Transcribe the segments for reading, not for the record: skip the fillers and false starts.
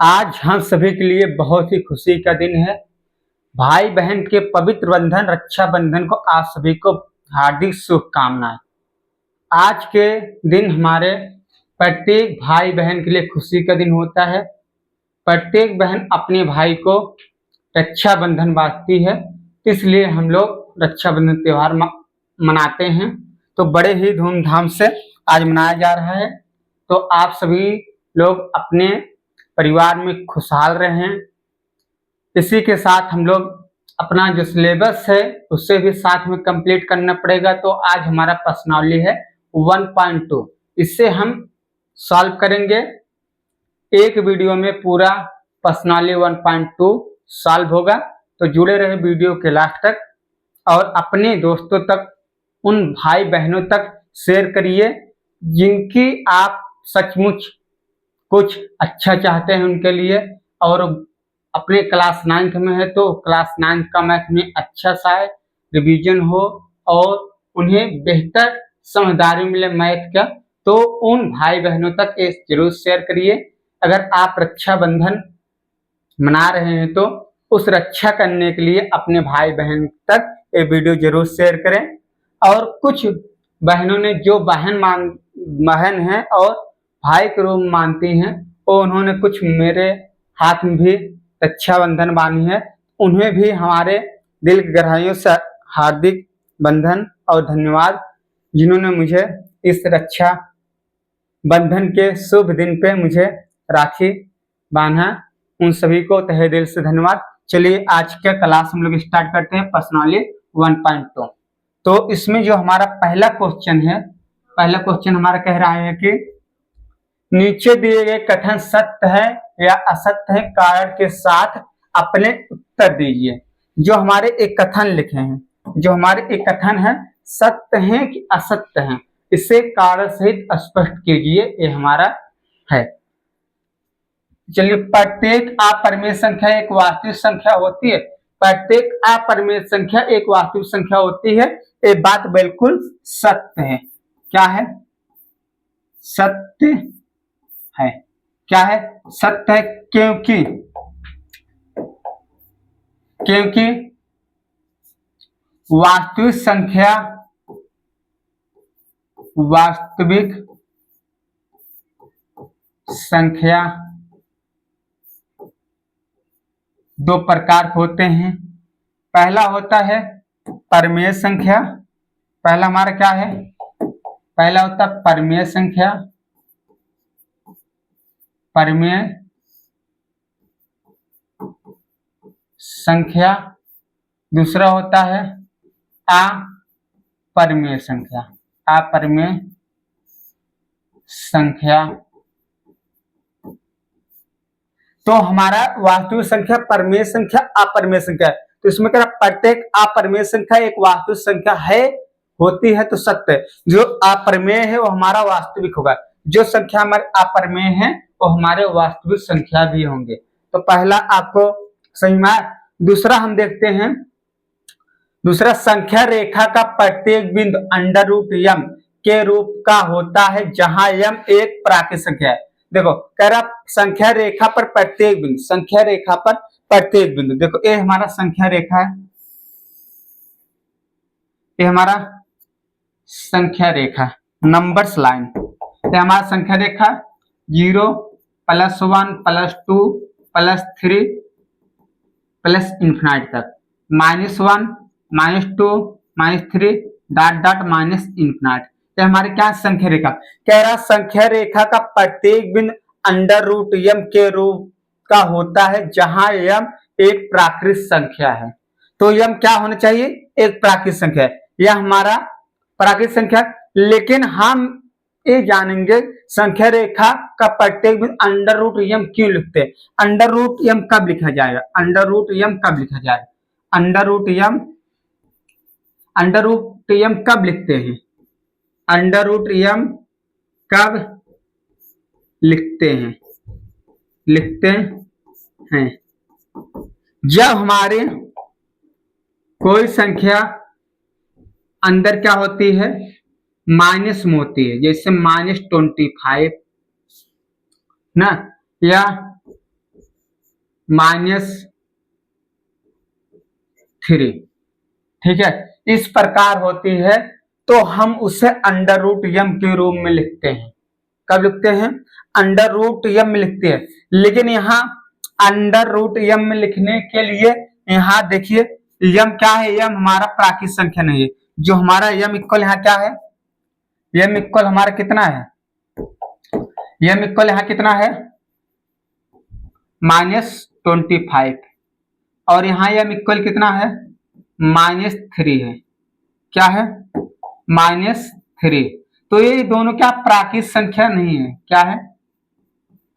आज हम सभी के लिए बहुत ही खुशी का दिन है। भाई बहन के पवित्र बंधन रक्षा बंधन को आप सभी को हार्दिक शुभकामनाएं। आज के दिन हमारे प्रत्येक भाई बहन के लिए खुशी का दिन होता है। प्रत्येक बहन अपने भाई को रक्षा बंधन बांधती है, इसलिए हम लोग रक्षा बंधन त्योहार मनाते हैं। तो बड़े ही धूमधाम से आज मनाया जा रहा है। तो आप सभी लोग अपने परिवार में खुशहाल रहें। इसी के साथ हम लोग अपना जो सिलेबस है उससे भी साथ में कंप्लीट करना पड़ेगा। तो आज हमारा प्रश्नावली है 1.2, इससे हम सॉल्व करेंगे। एक वीडियो में पूरा प्रश्नावली 1.2 सॉल्व होगा। तो जुड़े रहे वीडियो के लास्ट तक और अपने दोस्तों तक, उन भाई बहनों तक शेयर करिए जिनकी आप सचमुच कुछ अच्छा चाहते हैं उनके लिए। और अपने क्लास 9th में है तो क्लास 9th का मैथ में अच्छा सा रिवीजन हो और उन्हें बेहतर समझदारी मिले मैथ का, तो उन भाई बहनों तक ये जरूर शेयर करिए। अगर आप रक्षाबंधन मना रहे हैं तो उस रक्षा करने के लिए अपने भाई बहन तक ये वीडियो जरूर शेयर करें। और कुछ बहनों ने जो बहन है और भाई के रूप में मानती हैं, और उन्होंने कुछ मेरे हाथ में भी रक्षाबंधन बांधी है, उन्हें भी हमारे दिल की गहराइयों से हार्दिक बंधन और धन्यवाद, जिन्होंने मुझे इस रक्षा बंधन के शुभ दिन पे मुझे राखी बांधा। उन सभी को तहे दिल से धन्यवाद। चलिए आज का क्लास हम लोग स्टार्ट करते हैं प्रश्नावली 1.2। तो इसमें जो हमारा पहला क्वेश्चन है, पहला क्वेश्चन हमारा कह रहा है कि नीचे दिए गए कथन सत्य है या असत्य है, कारण के साथ अपने उत्तर दीजिए। जो हमारे एक कथन लिखे हैं, जो हमारे एक कथन है, सत्य है कि असत्य है, इसे कारण सहित स्पष्ट कीजिए। ये हमारा है। चलिए, प्रत्येक अपरिमेय संख्या एक वास्तविक संख्या होती है। प्रत्येक अपरिमेय संख्या एक वास्तविक संख्या होती है, ये बात बिल्कुल सत्य है। क्या है? सत्य है। क्या है? सत्य है, क्योंकि वास्तविक संख्या दो प्रकार के होते हैं। पहला होता है परिमेय संख्या। पहला हमारा क्या है? पहला होता है परिमेय संख्या। परिमेय संख्या। दूसरा होता है अपरिमेय संख्या। अपरिमेय संख्या। तो हमारा वास्तविक संख्या, परिमेय संख्या, अपरिमेय संख्या। तो इसमें क्या, प्रत्येक अपरिमेय संख्या एक वास्तविक संख्या है, होती है, तो सत्य है। जो अपरिमेय है वो हमारा वास्तविक होगा, जो संख्या हमारे अपरिमेय है वो हमारे वास्तविक संख्या भी होंगे। तो पहला आपको सही में। दूसरा हम देखते हैं, दूसरा, संख्या रेखा का प्रत्येक बिंदु अंडर रूट यम के रूप का होता है जहां यम एक प्राकृत संख्या है। देखो कह रहा संख्या रेखा पर प्रत्येक बिंदु, संख्या रेखा पर प्रत्येक बिंदु। देखो ये हमारा संख्या रेखा है, ये हमारा संख्या रेखा, नंबर्स लाइन। ये हमारा संख्या रेखा 0 +1 +2 +3 प्लस इंफिनिटी तक, -1 -2 -3 डॉट डॉट माइनस इंफिनिटी। तो हमारे क्या संख्या रेखा कह रहा, संख्या रेखा का प्रत्येक बिंदु अंडर रूट यम के रूप का होता है जहां यम एक प्राकृत संख्या है। तो यम क्या होना चाहिए? एक प्राकृत संख्या है। यह हमारा प्राकृत संख्या। लेकिन हम ये जानेंगे संख्या रेखा का प्रत्येक बिंदु अंडर रूट यम क्यों लिखते हैं। अंडर रूट यम कब लिखा जाएगा? अंडर रूट यम कब लिखा जाएगा? अंडर रूट यम कब लिखते हैं? अंडर रूट यम कब लिखते हैं? जब हमारे कोई संख्या अंदर क्या होती है? माइनस में होती है, जैसे -25 ना, या -3, ठीक है, इस प्रकार होती है तो हम उसे अंडर रूट यम के रूप में लिखते हैं। कब लिखते हैं? अंडर रूट यम में लिखते हैं। लेकिन यहाँ अंडर रूट यम में लिखने के लिए यहाँ देखिए यम क्या है, यम हमारा प्राकृत संख्या नहीं है। जो हमारा यम इक्वल यहाँ क्या है, यम इक्वल हमारा कितना है, यम इक्वल यहाँ कितना है -25, और यहाँ यम इक्वल कितना है -3 है। क्या है? -3। तो ये दोनों क्या प्राकृत संख्या नहीं है, क्या है?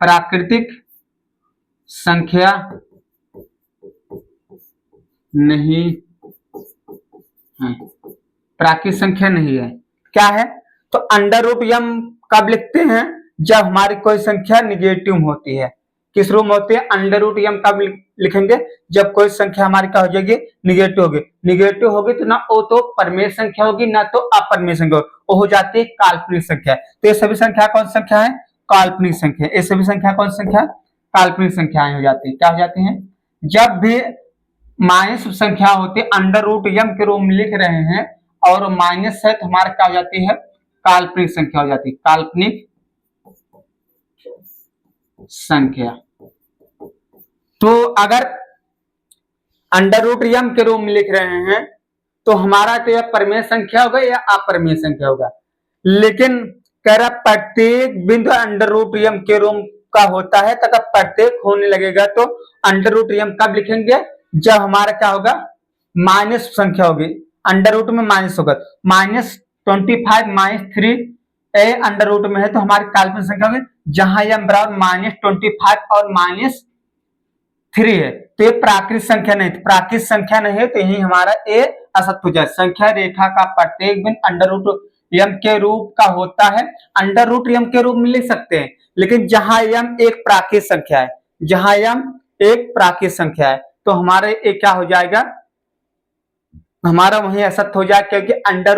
प्राकृतिक संख्या नहीं है, प्राकृत संख्या नहीं है। क्या है? तो अंडर रूट यम कब लिखते हैं? जब हमारी कोई संख्या निगेटिव होती है। किस रूप में होती है? अंडर रूट यम कब लिखेंगे? जब कोई संख्या हमारी क्या हो जाएगी, निगेटिव होगी। निगेटिव होगी तो ना वो तो परमेय संख्या होगी ना तो अपरमेय संख्या होगी, वो हो जाती है काल्पनिक संख्या। तो ये सभी संख्या कौन सी संख्या है? काल्पनिक संख्या। ये सभी संख्या कौन सी संख्या? काल्पनिक संख्याएं हो जाती है। क्या हो जाती हैं? जब भी माइनस संख्या होती है अंडर रूट यम के रूप में लिख रहे हैं और माइनस है तो हमारा क्या हो जाती है? काल्पनिक संख्या हो जाती है, काल्पनिक संख्या। तो अगर अंडर रूट यम के रूप में लिख रहे हैं तो हमारा तो यह परमेय संख्या होगा या अपरमेय संख्या होगा। लेकिन कह रहा प्रत्येक बिंदु अंडर रूट यम के रूप का होता है, तथा प्रत्येक होने लगेगा तो अंडर रूट यम कब लिखेंगे? जब हमारा क्या होगा? माइनस संख्या होगी, अंडर रूट में माइनस होगा। -25 -3 ए अंडर रूट में है तो हमारी काल्पनिक संख्या होगी, जहां यम बराबर -25 और -3 है। तो ये प्राकृत संख्या नहीं, प्राकृत संख्या नहीं है तो यही हमारा ए असत्य हो जाए। संख्या रेखा का प्रत्येक बिंदु अंडर रूट यम के रूप का होता है। अंडर रूट यम के रूप में लिख सकते हैं, लेकिन जहां यम एक प्राकृत संख्या है, जहां यम एक प्राकृत संख्या है तो हमारे ये क्या हो जाएगा? हमारा वही असत्य हो जाएगा, क्योंकि अंडर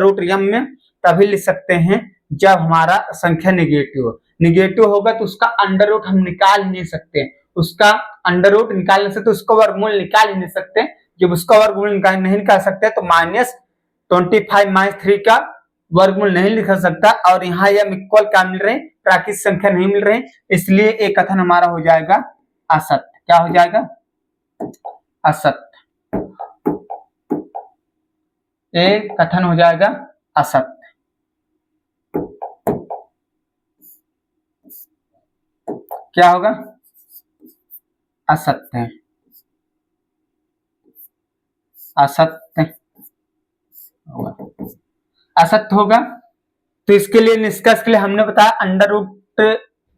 रूट यम में तभी लिख सकते हैं जब हमारा संख्या निगेटिव हो। निगेटिव होगा तो उसका अंडर रूट हम निकाल ही नहीं सकते, उसका अंडर रूट निकाल नहीं सकते, उसका वर्गमूल निकाल ही नहीं सकते। जब उसका वर्गमूल नहीं निकाल सकते तो -25 -3 का वर्गमूल नहीं लिख सकता, और यहाँ यम इक्वल क्या मिल रहे हैं? प्राकृत संख्या नहीं मिल रहे, इसलिए एक कथन हमारा हो जाएगा असत्य। क्या हो जाएगा? असत्य। एक कथन हो जाएगा असत्य। क्या होगा? असत्य, असत्य होगा, असत्य होगा। तो इसके लिए निष्कर्ष के लिए हमने बताया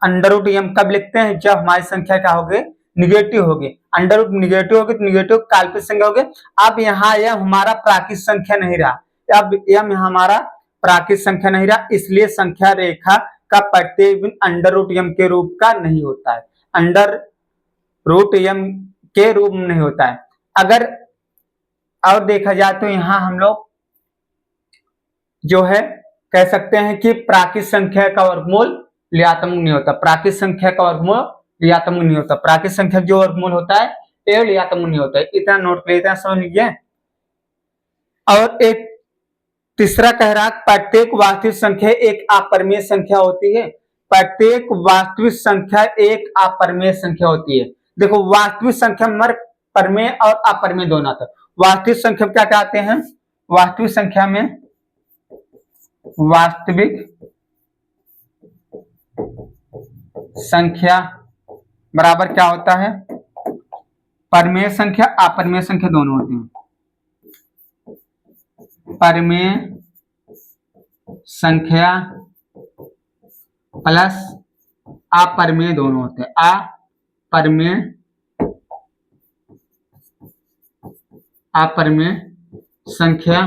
अंडर रूट यम कब लिखते हैं? जब हमारी संख्या क्या होगी? निगेटिव होगी। अंडर रूट निगेटिव होगी तो निगेटिव काल्पनिक संख्या होगी। अब यहाँ यह हमारा प्राकृत संख्या नहीं रहा, अब यम हमारा प्राकृत संख्या नहीं रहा, इसलिए संख्या रेखा का प्रत्येक बिंदु अंडर रूट यम के रूप का नहीं होता है, अंडर रूट यम के रूप में नहीं होता है। अगर और देखा जाए तो यहाँ हम लोग जो है कह सकते हैं कि प्राकृत संख्या का वर्गमूल ऋणात्मक नहीं होता, प्राकृत संख्या का वर्गमूल ऋणात्मक नहीं होता, प्राकृत संख्या जो वर्गमूल होता है ये ऋणात्मक नहीं होता है। इतना नोट कर, इतना समझ लीजिए। और एक तीसरा कह रहा प्रत्येक वास्तविक संख्या एक अपरिमेय संख्या होती है। प्रत्येक वास्तविक संख्या एक अपरिमेय संख्या होती है। देखो वास्तविक संख्या में परिमेय और अपरिमेय दोनों आता है। वास्तविक संख्या क्या कहते हैं? वास्तविक संख्या में वास्तविक संख्या बराबर क्या होता है? परिमेय संख्या अपरिमेय संख्या दोनों होती हैं। परिमेय संख्या प्लस अपरिमेय दोनों होते हैं। अपरिमेय संख्या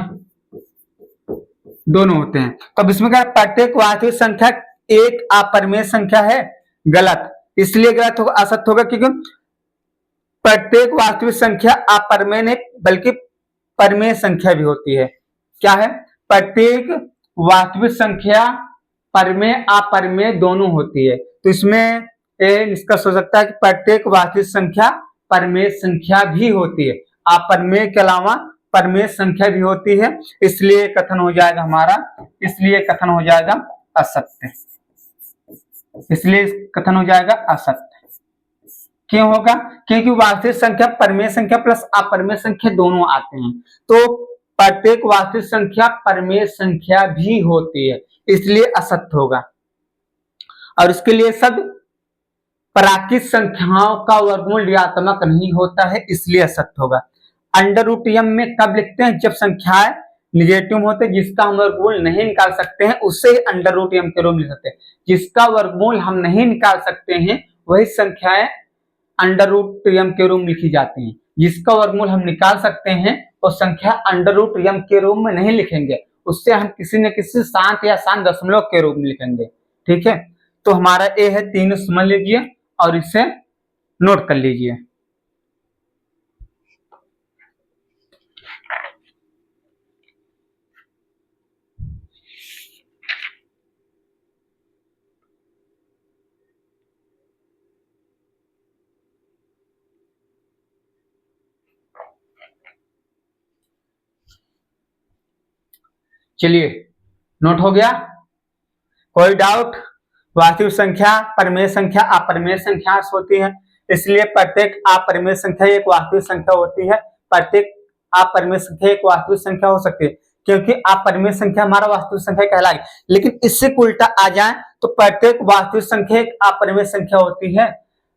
दोनों होते हैं। तो अब इसमें क्या प्रत्येक वास्तविक संख्या एक अपरिमेय संख्या है, गलत, इसलिए गलत होगा, असत्य होगा, क्योंकि प्रत्येक वास्तविक संख्या अपरिमेय नहीं बल्कि परिमेय संख्या भी होती है। क्या है? प्रत्येक वास्तविक संख्या परिमेय अपरिमेय दोनों होती है। तो इसमें ये निष्कर्ष हो सकता है कि प्रत्येक वास्तविक संख्या परमेय संख्या भी होती है। अपरमेय के अलावा परमेय संख्या भी होती है, इसलिए कथन हो जाएगा हमारा, इसलिए कथन हो जाएगा असत्य, इसलिए कथन हो जाएगा असत्य। क्यों होगा? क्योंकि वास्तविक संख्या परमेय संख्या प्लस अपरमेय संख्या दोनों आते हैं, तो प्रत्येक वास्तविक संख्या परमेय संख्या भी होती है, इसलिए असत्य होगा। और इसके लिए सब प्राकृत संख्याओं का वर्गमूल ऋणात्मक नहीं होता है, इसलिए असत्य होगा। अंडर रूट एम में कब लिखते हैं? जब संख्याएं निगेटिव होते हैं, जिसका हम वर्गमूल नहीं निकाल सकते हैं, उससे ही अंडर रूट एम के रूप में लिख सकते हैं। जिसका वर्गमूल हम नहीं निकाल सकते हैं वही संख्याएं अंडर रूट एम के रूप में लिखी जाती हैं। जिसका वर्गमूल हम निकाल सकते हैं वो संख्या अंडर रूट एम के रूप में नहीं लिखेंगे, उससे हम किसी न किसी शांत या शांत दशमलव के रूप में लिखेंगे। ठीक है, तो हमारा ए है, तीनों समझ लीजिए और इसे नोट कर लीजिए। चलिए, नोट हो गया? कोई डाउट? वास्तविक संख्या परमेय संख्या अपरमेय संख्या होती है, इसलिए प्रत्येक अपरमेय संख्या एक वास्तविक संख्या होती है। प्रत्येक अपरमेय संख्या एक वास्तविक संख्या हो सकती है, क्योंकि अपरमेय संख्या हमारा वास्तविक संख्या कहलाएगी। लेकिन इससे उल्टा आ जाए तो प्रत्येक वास्तविक संख्या एक अपरमेय संख्या होती है,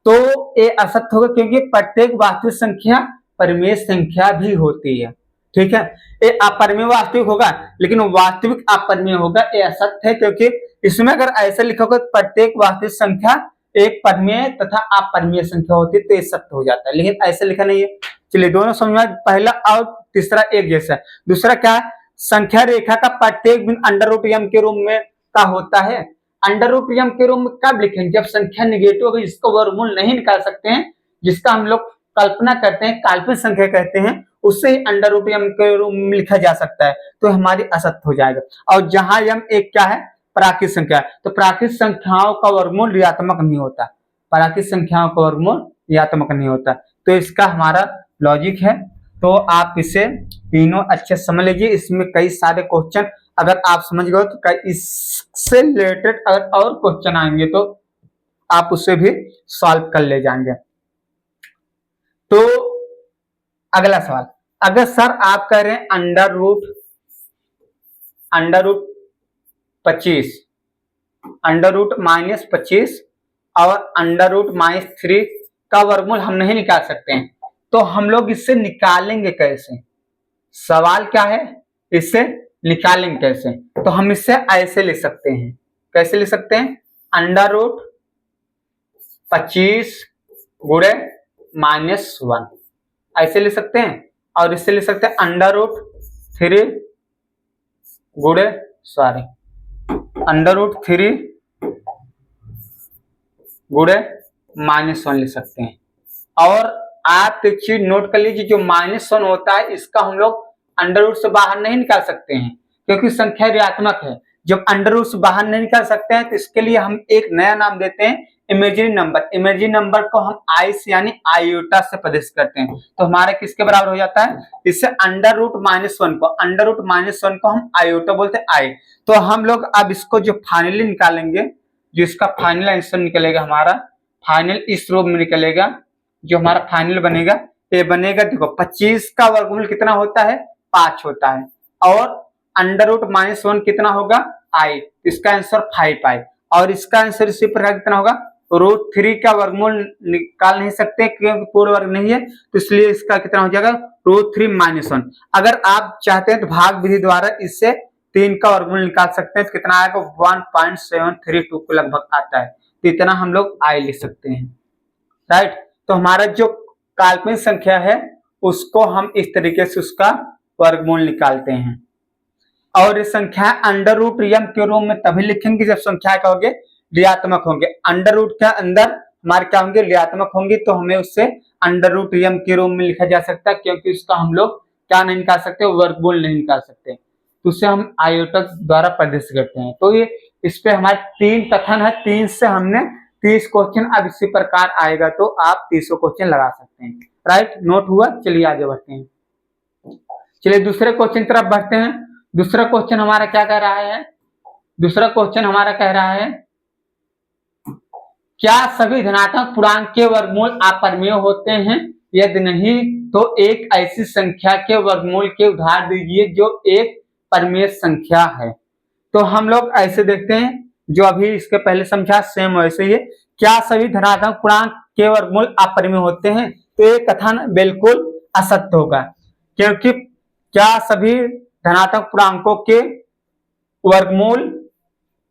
तो ये असत्य होगा, क्योंकि प्रत्येक वास्तविक संख्या परमेय संख्या भी होती है। ठीक है, ये अपरमेय वास्तविक होगा, लेकिन वास्तविक अपरमेय होगा, ये असत्य है, क्योंकि इसमें अगर ऐसे लिखोगे प्रत्येक वास्तविक संख्या एक परमेय तथा अपरमेय संख्या होती है, तो ये सत्य हो जाता है, लेकिन ऐसे लिखा नहीं है। चलिए, दोनों समझ, पहला और तीसरा एक जैसा। दूसरा क्या है? संख्या रेखा का प्रत्येक बिंदु अंडर रूट एम के रूप में का होता है। अंडर रूट एम के रूप में कब लिखेंगे? जब संख्या निगेटिव होगी, जिसको वर्गमूल नहीं निकाल सकते हैं, जिसका हम लोग कल्पना करते हैं, काल्पनिक संख्या कहते हैं, उससे ही अंडर रूट एम के रूप में लिखा जा सकता है, तो हमारी असत्य हो जाएगा। और जहां एम एक क्या है? प्राकृत संख्या, तो प्राकृत संख्याओं का वर्गमूल ऋणात्मक नहीं होता, प्राकृत संख्याओं का वर्गमूल ऋणात्मक नहीं होता, तो इसका हमारा लॉजिक है। तो आप इसे तीनों अच्छे समझ लीजिए, इसमें कई सारे क्वेश्चन अगर आप समझ गए तो इससे रिलेटेड अगर और क्वेश्चन आएंगे तो आप उसे भी सॉल्व कर ले जाएंगे। तो अगला सवाल, अगर सर आप कह रहे हैं अंडर रूट 25, अंडर रूट -25 और अंडर रूट -3 का वर्गमूल हम नहीं निकाल सकते हैं, तो हम लोग इससे निकालेंगे कैसे? सवाल क्या है, इससे निकालेंगे कैसे? तो हम इससे ऐसे लिख सकते हैं, कैसे लिख सकते हैं? अंडर रूट 25 गुणे -1 ऐसे लिख सकते हैं, और इससे लिख सकते हैं अंडर रूट 3 गुणे अंडर रूट 3 गुणे -1 लिख सकते हैं। और आप एक चीज नोट कर लीजिए, जो -1 होता है इसका हम लोग अंडर रूट से बाहर नहीं निकाल सकते हैं, क्योंकि संख्या ऋणात्मक है। जब अंडर रूट से बाहर नहीं निकाल सकते हैं तो इसके लिए हम एक नया नाम देते हैं, इमेजिनरी नंबर। इमेजिनरी नंबर को हम आई से यानी आयोटा से प्रदर्शित करते हैं, तो हमारे किसके बराबर हो जाता है? इससे अंडर रूट -1 को हम आयोटा बोलते हैं, आई। तो हम लोग अब इसको जो फाइनली निकालेंगे, जो इसका फाइनल आंसर निकलेगा हमारा, फाइनल इस रूप में निकलेगा, जो हमारा फाइनल बनेगा ये बनेगा, देखो 25 का वर्गमूल कितना होता है? 5 होता है, और अंडर रूट -1 कितना होगा? आई, इसका आंसर 5 आई, और इसका आंसर इसी प्रकार कितना होगा? √3 का वर्गमूल निकाल नहीं सकते क्योंकि पूर्ण वर्ग नहीं है, तो इसलिए इसका कितना हो जाएगा? √3 -1। अगर आप चाहते हैं तो भाग विधि द्वारा इससे 3 का वर्गमूल निकाल सकते हैं, तो कितना आएगा? 1.732 को लगभग आता है, तो इतना हम लोग आई लिख सकते हैं, राइट। तो हमारा जो काल्पनिक संख्या है उसको हम इस तरीके से उसका वर्गमूल निकालते हैं। और ये संख्या अंडर रूट एम के रूप में तभी लिखेंगे जब संख्या क्या होंगे? ऋणात्मक होंगे। अंडर रूट के अंदर हमारे क्या होंगे? ऋणात्मक होंगे, तो हमें उससे अंडर रूट एम के रूप में लिखा जा सकता है, क्योंकि उसका हम लोग क्या नहीं निकाल सकते? वर्गमूल नहीं निकाल सकते, तो उसे हम आयोटा द्वारा प्रदर्शित करते हैं। तो ये इस पे हमारे 3 कथन है, 3 से हमने 30 क्वेश्चन अब इसी प्रकार आएगा तो आप 30 क्वेश्चन लगा सकते हैं। राइट, नोट हुआ। चलिए आगे बढ़ते हैं। चलिए दूसरे क्वेश्चन तरफ बढ़ते हैं। दूसरा क्वेश्चन हमारा क्या कह रहा है? दूसरा क्वेश्चन हमारा कह रहा है, क्या सभी धनात्मक पूर्णांक के वर्गमूल अपरिमेय होते हैं? यदि नहीं तो एक ऐसी संख्या के वर्गमूल के उदाहरण दीजिए जो एक परिमेय संख्या है। तो हम लोग ऐसे देखते हैं, जो अभी इसके पहले समझा सेम वैसे ही है। क्या सभी धनात्मक पूर्णांक के वर्गमूल अपरिमेय होते हैं? तो ये कथन बिल्कुल असत्य होगा, क्योंकि क्या सभी धनात्मक पूर्णांकों के वर्गमूल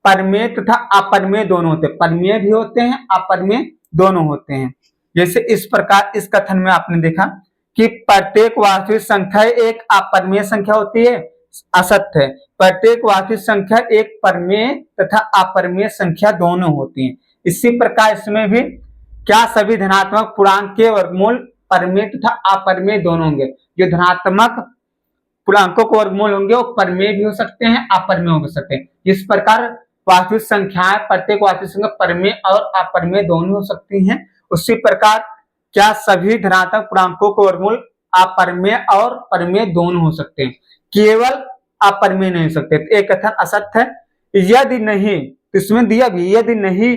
परिमेय तथा अपरिमेय दोनों होते हैं? परिमेय भी होते हैं, अपरिमेय दोनों होते हैं। जैसे इस प्रकार इस कथन में आपने देखा कि प्रत्येक वास्तविक संख्या एक अपरिमेय संख्या होती है, असत्य है। प्रत्येक वास्तविक संख्या एक परिमेय तथा अपरिमेय संख्या दोनों होती है। इसी प्रकार इसमें भी क्या सभी धनात्मक पूर्णांक के वर्गमूल परिमेय तथा अपरिमेय दोनों होंगे? जो धनात्मक पूर्णांकों के वर्गमूल होंगे वो परिमेय भी हो सकते हैं, अपरिमेय हो सकते हैं। इस प्रकार वास्तविक संख्याएं प्रत्येक वास्तविक संख्या परिमेय और अपरिमेय दोनों हो सकती हैं। उसी प्रकार क्या सभी धनात्मक पूर्णांकों के वर्गमूल अपरिमेय और परिमेय दोनों हो सकते हैं, केवल अपरिमेय नहीं हो सकते? तो एक कथन असत्य है। यदि नहीं, तो इसमें दिया भी यदि नहीं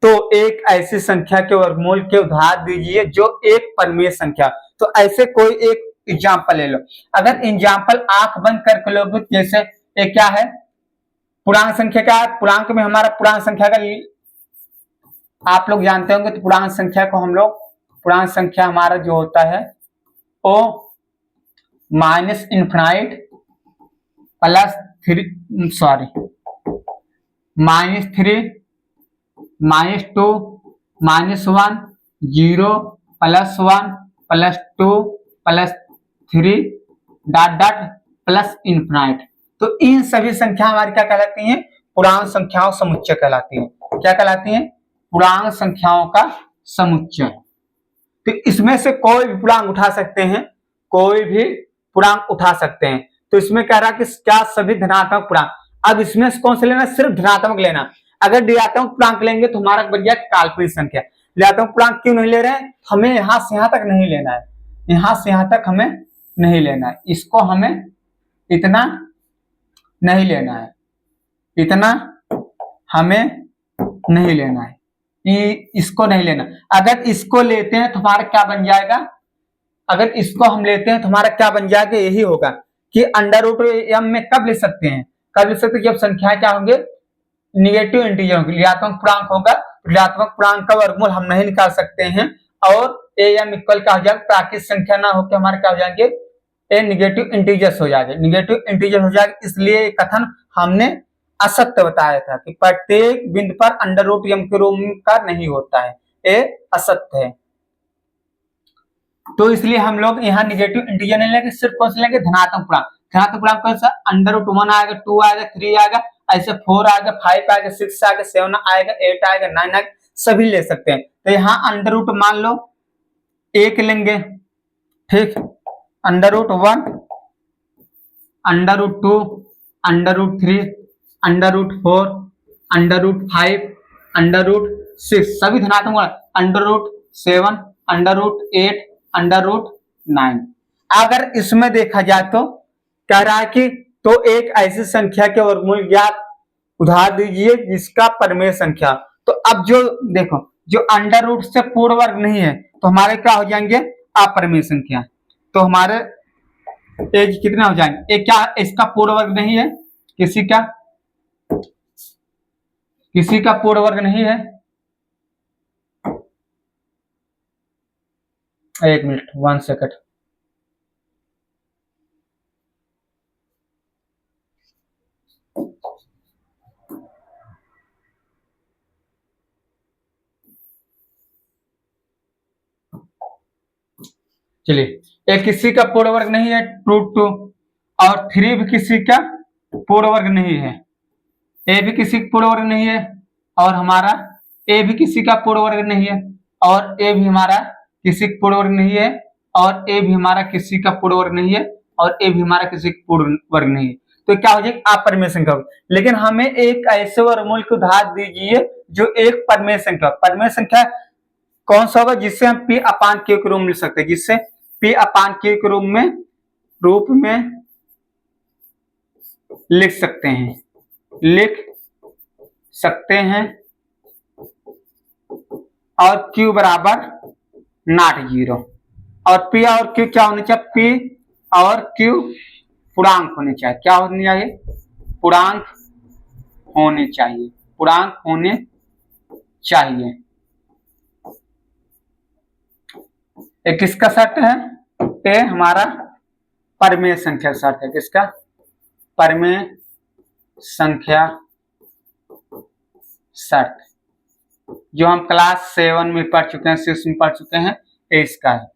तो एक ऐसी संख्या के वर्गमूल के उदाहरण दीजिए जो एक परिमेय संख्या। तो ऐसे कोई एक एग्जाम्पल ले लो। अगर एग्जाम्पल आंख बंद करके लोगे, जैसे एक क्या है पूर्णांक संख्या, क्या है पूर्णांक में हमारा पूर्णांक संख्या का आप लोग जानते होंगे। तो पूर्णांक संख्या को हम लोग पूर्णांक संख्या हमारा जो होता है वो minus infinite plus -3 -2 -1 0 +1 +2 +3 plus infinite. तो इन सभी संख्या हमारी क्या कहलाती हैं? पूर्णांक संख्याओं समुच्चय कहलाती हैं। क्या कहलाती हैं? पूर्णांक संख्याओं का समुच्चय। तो इसमें से कोई भी पूर्णांक उठा सकते हैं, कोई भी पूर्णांक उठा सकते हैं। तो इसमें कह रहा है कि क्या सभी धनात्मक पूर्णांक। अब इसमें से कौन से लेना? सिर्फ धनात्मक लेना। अगर ऋणात्मक पूर्णांक लेंगे तो हमारा बन गया काल्पनिक संख्या। ऋणात्मक पूर्णांक क्यों नहीं ले रहे हैं? हमें यहां से यहां तक नहीं लेना है, यहां से यहां तक हमें नहीं लेना है। इसको हमें इतना नहीं लेना है, इतना हमें नहीं लेना है, इसको नहीं लेना। अगर इसको लेते हैं तो हमारा क्या बन जाएगा? अगर इसको हम लेते हैं तो हमारा क्या बन जाएगा? यही होगा कि √m में कब ले सकते हैं? कब ले सकते हैं? जब संख्या क्या होंगे? निगेटिव इंटीजर होगी, ऋणात्मक पूर्णांक होगा। ऋणात्मक पूर्णांक का वर्गमूल हम नहीं निकाल सकते हैं और am इक्वल क्या हो जाएगा? प्राकृतिक संख्या ना होकर हमारे क्या हो जाएंगे? ए निगेटिव इंटीजर्स हो जाएंगे, निगेटिव इंटीजर हो जाएगा। इसलिए कथन हमने असत्य बताया था कि प्रत्येक बिंदु पर √m के रूप का नहीं होता है, ये असत्य है। तो इसलिए हम लोग यहाँ निगेटिव इंटीजर नहीं लेंगे, सिर्फ कौन से लेंगे? धनात्मक पूर्णांक। धनात्मक पूर्णांक कौन सा? √1 आएगा, 2 आएगा, 3 आएगा, ऐसे 4 आएगा, 5 आएगा, 6 आएगा, 7 आएगा, 8 आएगा, 9 आएगा, सभी ले सकते हैं। तो यहाँ √ मान लो 1 लेंगे, ठीक, √1 √2 √3 √4 √5 √6 सभी धनात्मक। √7 √8 √9। अगर इसमें देखा जाए तो कह रहा है कि तो एक ऐसी संख्या के वर्गमूल ज्ञात उदाहरण दीजिए जिसका परिमेय संख्या। तो अब जो देखो, जो √ से पूर्ण वर्ग नहीं है तो हमारे क्या हो जाएंगे? अपरिमेय संख्या। तो हमारे एज कितने हो जाएंगे? एक क्या इसका पूर्ण वर्ग नहीं है, किसी का पूर्ण वर्ग नहीं है। एक मिनट, 1 सेकंड। चलिए, एक किसी का पूर्ण वर्ग नहीं है √2 और 3 भी किसी का पूर्ण वर्ग नहीं है, ए भी किसी का पूर्ण वर्ग नहीं है और हमारा ए भी किसी का पूर्ण वर्ग नहीं है और ए भी हमारा किसी का पूर्ण वर्ग नहीं है और ए भी हमारा किसी का पूर्ण वर्ग नहीं है और ए भी हमारा किसी का पूर्ण वर्ग नहीं है। तो क्या हो जाएगा? अपरिमेय संख्या होगी। लेकिन हमें एक ऐसे वर्गमूल के उदाहरण दीजिए जो एक परमेय संख्या कौन सा होगा जिससे हम p अपान q के रूप में लिख सकते हैं, जिससे p अपान q के रूप में लिख सकते हैं और q बराबर नॉट 0। और p और q क्या होने चाहिए, p और q पूर्णांक होने चाहिए। क्या होने चाहिए, पूर्णांक होने चाहिए। एक किसका शर्त है, ये हमारा परमेय संख्या शर्त है। किसका, परमेय संख्या शर्त, जो हम क्लास 7 में पढ़ चुके हैं, 6 में पढ़ चुके हैं, इसका है।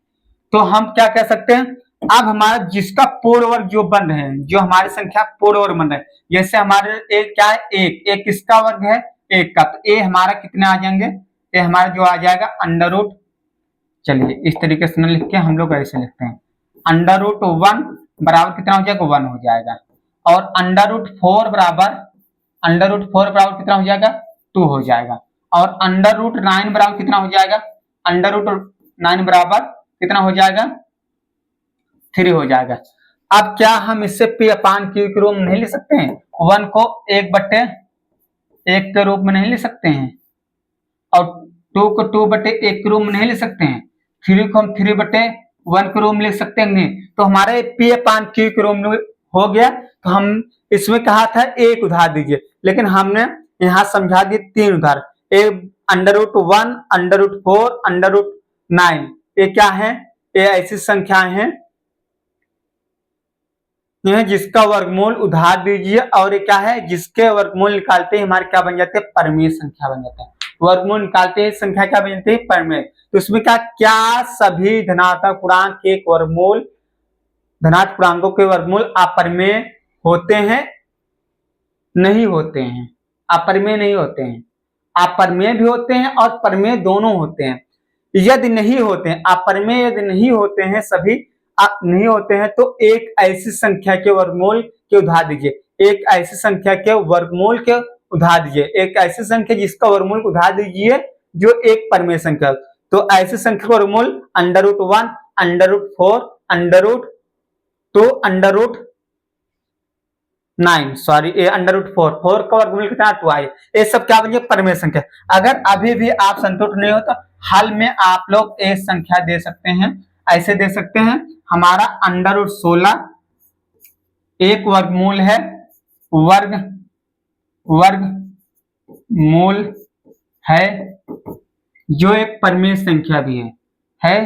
तो हम क्या कह सकते हैं, अब हमारा जिसका पूर्ण वर्ग जो बन रहे हैं, जो हमारी संख्या पूर्ण वर्ग बन रहे हैं, जैसे हमारे एक क्या है, एक किसका वर्ग है, एक का, तो ए हमारा कितने आ जाएंगे, ये हमारा जो आ जाएगा अंडर रूट, चलिए इस तरीके से न लिख के हम लोग ऐसे लिखते हैं, अंडर रूट 1 बराबर कितना हो जाएगा, 1 हो जाएगा। और अंडर रूट 4 बराबर कितना हो जाएगा, 2 हो जाएगा। और अंडर रूट 9 बराबर कितना हो जाएगा, अंडर रूट 9 बराबर कितना हो जाएगा, 3 हो जाएगा। अब क्या हम इससे p अपान q के रूप में नहीं लिख सकते हैं, 1 को 1/1 के रूप में नहीं लिख सकते हैं, और 2 को 2/1 के रूप में नहीं लिख सकते हैं, 3 को हम 3/1 के रूप में लिख सकते हैं नहीं। तो हमारे p अपान q के रूप में हो गया। तो हम इसमें कहा था एक उदाहरण दीजिए, लेकिन हमने यहाँ समझा दिए 3 उदाहरण, under root 1, under root 4, under root 9, ये क्या है, ये ऐसी संख्याएं हैं जिसका वर्गमूल उधार दीजिए, और ये क्या है, जिसके वर्गमूल निकालते ही हमारे क्या बन जाते हैं, परमेय संख्या बन जाता है। वर्गमूल निकालते ही संख्या क्या बन जाती है, परमेय। तो इसमें क्या सभी धनात्मक पूर्णांक के वर्गमूल, धनात्मक पूर्णांकों के वर्गमूल अपरमेय होते हैं, नहीं होते हैं, अपरमेय नहीं होते हैं, अपरमेय भी होते हैं और परमेय दोनों होते हैं। यदि नहीं होते हैं, अपरमेय यदि नहीं होते हैं, सभी नहीं होते हैं, तो एक ऐसी संख्या के वर्गमूल के उदाहरण दीजिए, एक ऐसी संख्या के वर्गमूल के उदाहरण दीजिए, एक ऐसी संख्या जिसका वर्गमूल उदाहरण दीजिए जो एक परमेय संख्या। तो ऐसी संख्या का वर्गमूल under root 1, under root 4, under root 2, under root 9, sorry ये अंडर रूट 4 का वर्गमूल कितना, 2 आए। ये सब क्या बन जाए, परमेय संख्या। अगर अभी भी आप संतुष्ट नहीं हो तो हल में आप लोग ये संख्या दे सकते हैं, ऐसे दे सकते हैं, हमारा अंडर रूट 16 एक वर्गमूल है, वर्गमूल है, जो एक परमेय संख्या भी है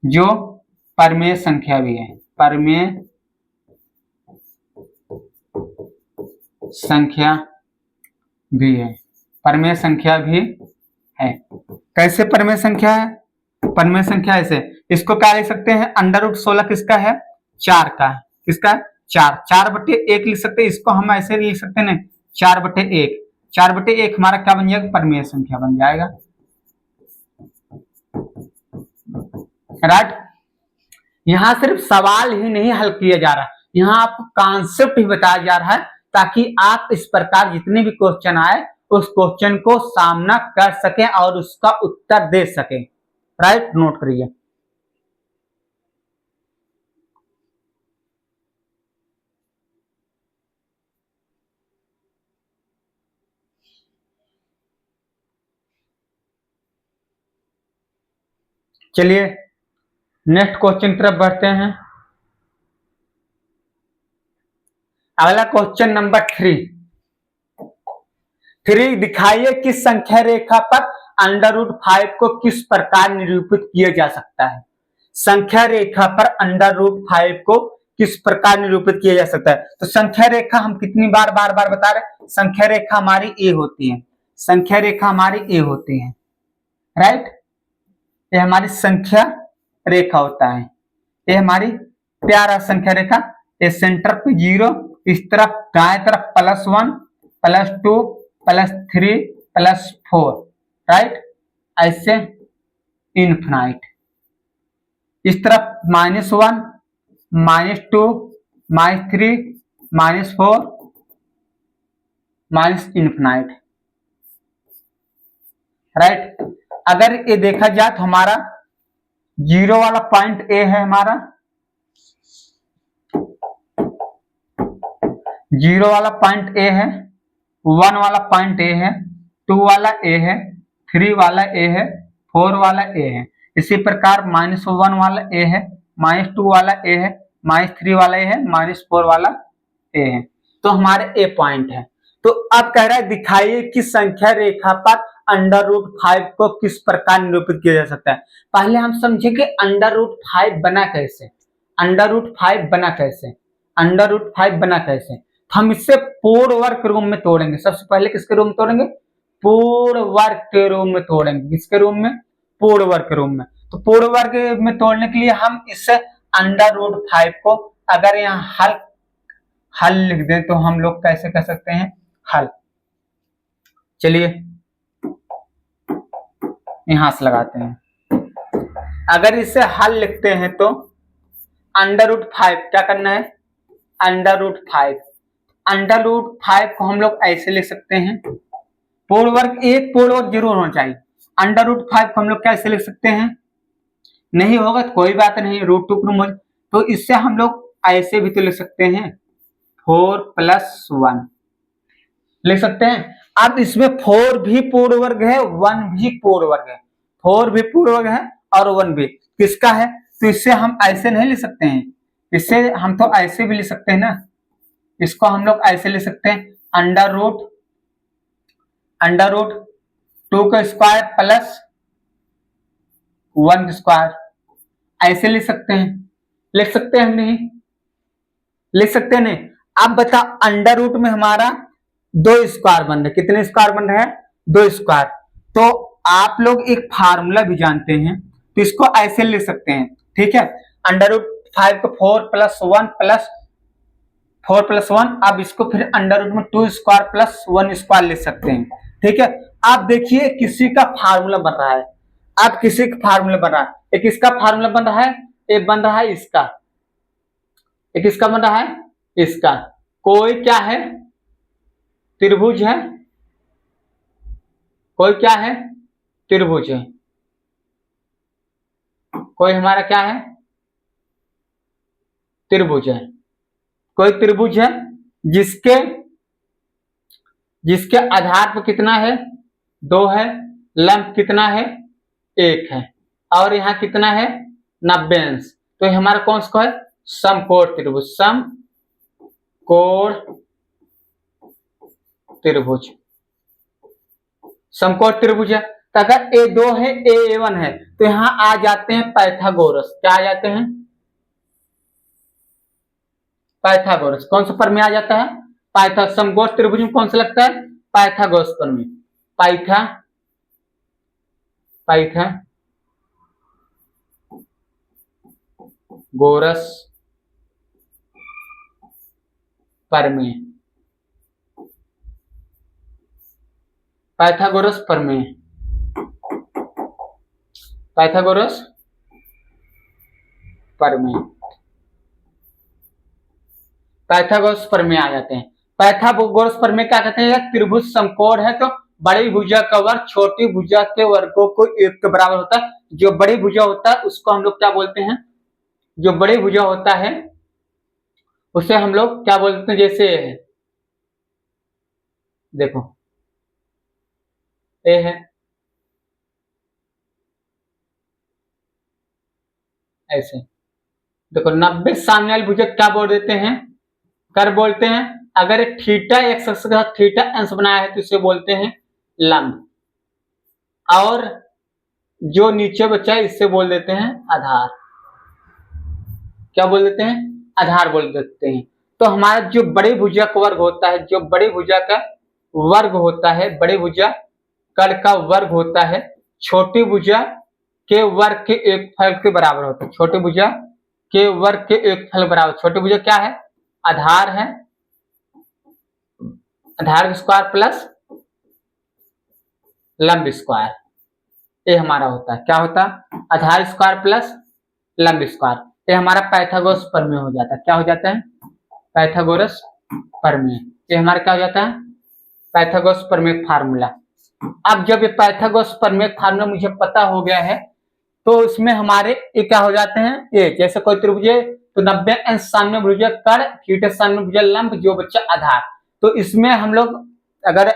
जो परमेय संख्या भी है, परमेय संख्या भी है, परमेय संख्या भी है। कैसे परमेय संख्या है, परमेय संख्या ऐसे, इसको क्या लिख सकते हैं, अंडर रूट 16 किसका है, 4 का है, किसका, 4/1 लिख सकते हैं, इसको हम ऐसे लिख सकते हैं 4/1, 4/1 हमारा क्या बन जाएगा, परमेय संख्या बन जाएगा, राइट। यहां सिर्फ सवाल ही नहीं हल किया जा रहा, यहां आपको कॉन्सेप्ट ही बताया जा रहा है, ताकि आप इस प्रकार जितने भी क्वेश्चन आए उस क्वेश्चन को सामना कर सकें और उसका उत्तर दे सकें, राइट। नोट करिए, चलिए नेक्स्ट क्वेश्चन की तरफ बढ़ते हैं। अगला क्वेश्चन नंबर 3 दिखाइए कि संख्या रेखा पर अंडर रूट 5 को किस प्रकार निरूपित किया जा सकता है। संख्या रेखा पर अंडर रूट 5 को किस प्रकार निरूपित किया जा सकता है। तो संख्या रेखा हम कितनी बार बता रहे हैं, संख्या रेखा हमारी ए होती है, संख्या रेखा हमारी ए होती है, राइट। ये हमारी संख्या रेखा होता है, ये हमारी प्यारा संख्या रेखा, ये सेंटर पे 0, इस तरफ दाएं तरफ +1, +2, +3, +4, राइट, ऐसे इनफिनाइट, इस तरफ -1, -2 -3 -4 -इन्फिनाइट, राइट। अगर ये देखा जाए तो हमारा जीरो वाला पॉइंट ए है, हमारा जीरो वाला पॉइंट ए है, 1 वाला पॉइंट ए है, 2 वाला ए है, 3 वाला ए है, 4 वाला ए है। इसी प्रकार -1 वाला ए है, -2 वाला ए है, -3 वाला ए है, -4 वाला ए है। तो हमारे ए पॉइंट है। तो अब कह रहा है दिखाइए कि संख्या रेखा पर √5 को किस प्रकार निरूपित किया जा सकता है। पहले हम समझे कि √5 बना कैसे, √5 बना कैसे, √5 बना कैसे। हम इससे पूर्ण वर्ग के रूप में तोड़ेंगे। सबसे पहले किसके रूप में तोड़ेंगे? पूर्ण वर्ग के रूप में तोड़ेंगे। किसके रूप में? पूर्ण वर्ग के रूप में। तो पूर्ण वर्ग में तोड़ने के लिए हम इससे √5 को अगर यहाँ हल लिख दें तो हम लोग कैसे कर सकते हैं? हल, चलिए यहां से लगाते हैं। अगर इसे हल लिखते हैं तो √5 क्या करना है? √5 को हम लोग ऐसे लिख सकते हैं। पूर्ण वर्ग, एक पूर्ण वर्ग जरूर होना चाहिए। √5 को हम लोग कैसे लिख सकते हैं? नहीं होगा तो कोई बात नहीं, √2 तो इससे हम लोग ऐसे भी तो लिख सकते हैं, 4 + 1 लिख सकते हैं। अब इसमें 4 भी पूर्ण वर्ग है, 1 भी पूर्ण वर्ग है, 4 भी पूर्ण वर्ग है और 1 भी। किसका है? तो इससे हम ऐसे नहीं लिख सकते हैं, इससे हम तो ऐसे भी लिख सकते हैं ना। इसको हम लोग ऐसे लिख सकते हैं, √2 का स्क्वायर प्लस 1 का स्क्वायर, ऐसे लिख सकते हैं। लिख सकते हैं नहीं? लिख सकते हैं नहीं। अब बता, अंडर रूट में हमारा 2 स्क्वायर बन रहे। कितने स्क्वायर बन रहे हैं? 2 स्क्वायर। तो आप लोग एक फार्मूला भी जानते हैं, तो इसको ऐसे लिख सकते हैं, ठीक है। √5 को 4 + 1, अब इसको फिर अंडर रूट में 2 स्क्वायर प्लस 1 स्क्वायर लिख सकते हैं, ठीक है। आप देखिए किसी का फार्मूला बन रहा है, अब किसी का फार्मूला बन रहा है, एक इसका फार्मूला बन रहा है, एक बन रहा है इसका, एक इसका बन रहा है इसका। कोई क्या है? त्रिभुज है, कोई क्या है? त्रिभुज है। कोई हमारा क्या है? त्रिभुज है। कोई त्रिभुज है जिसके जिसके आधार पर कितना है? 2 है, लंब कितना है? 1 है, और यहाँ कितना है? 90 अंश। तो ये हमारा कौन सा है? समकोण त्रिभुज, समकोण त्रिभुज, समकोण त्रिभुज है। तो अगर A2 है, A1 है, तो यहाँ आ जाते हैं पाइथागोरस। क्या आ जाते हैं? पाइथागोरस। कौन सा प्रमेय आ जाता है? समकोण त्रिभुज में कौन सा लगता है? पाइथागोरस प्रमेय। पाइथागोरस प्रमेय, पाइथागोरस प्रमेय, पाइथागोरस प्रमेय, पाइथागोरस प्रमेय आ जाते हैं। पाइथागोरस प्रमेय क्या कहते हैं? त्रिभुज समकोण है तो बड़ी भुजा का वर्ग छोटी भुजा के वर्गों को 1 के बराबर होता है। जो बड़ी भुजा होता है उसको हम लोग क्या बोलते हैं? जो बड़ी भुजा होता है उसे हम लोग क्या बोलते हैं? जैसे देखो ए है, ऐसे देखो 90 सामने वाली भुजा क्या बोल देते हैं? कर बोलते हैं। अगर थीटा एक्स अक्ष का थीटा अंश बनाया है तो इसे बोलते हैं लंब, और जो नीचे बचा है इससे बोल देते हैं आधार। क्या बोल देते हैं? आधार बोल देते हैं। तो हमारा जो बड़ी भुजा का वर्ग होता है, जो बड़ी भुजा का वर्ग होता है, बड़ी भुजा कड़ का वर्ग होता है, छोटी भुजा के वर्ग के एक फल के बराबर होता है। छोटी भुजा के वर्ग के एक फल बराबर। छोटी भुजा क्या है? आधार है, आधार स्क्वायर प्लस लंब स्क्वायर, ये हमारा होता है। क्या होता है? आधार स्क्वायर प्लस लंब स्क्वायर। ये हमारा पाइथागोरस प्रमेय हो जाता है। क्या हो जाता है? पाइथागोरस प्रमेय। ये हमारा क्या हो जाता है? पाइथागोरस प्रमेय फार्मूला। अब जब ये पाइथागोरस प्रमेय फार्मूला मुझे पता हो गया है तो इसमें हमारे ये क्या हो जाते हैं? ये जैसे कोई त्रिभुज है तो 90 अंश साम्य भुज कर्ण, थीटा साम्य भुज लंब, जो बच्चा आधार। तो इसमें हम लोग अगर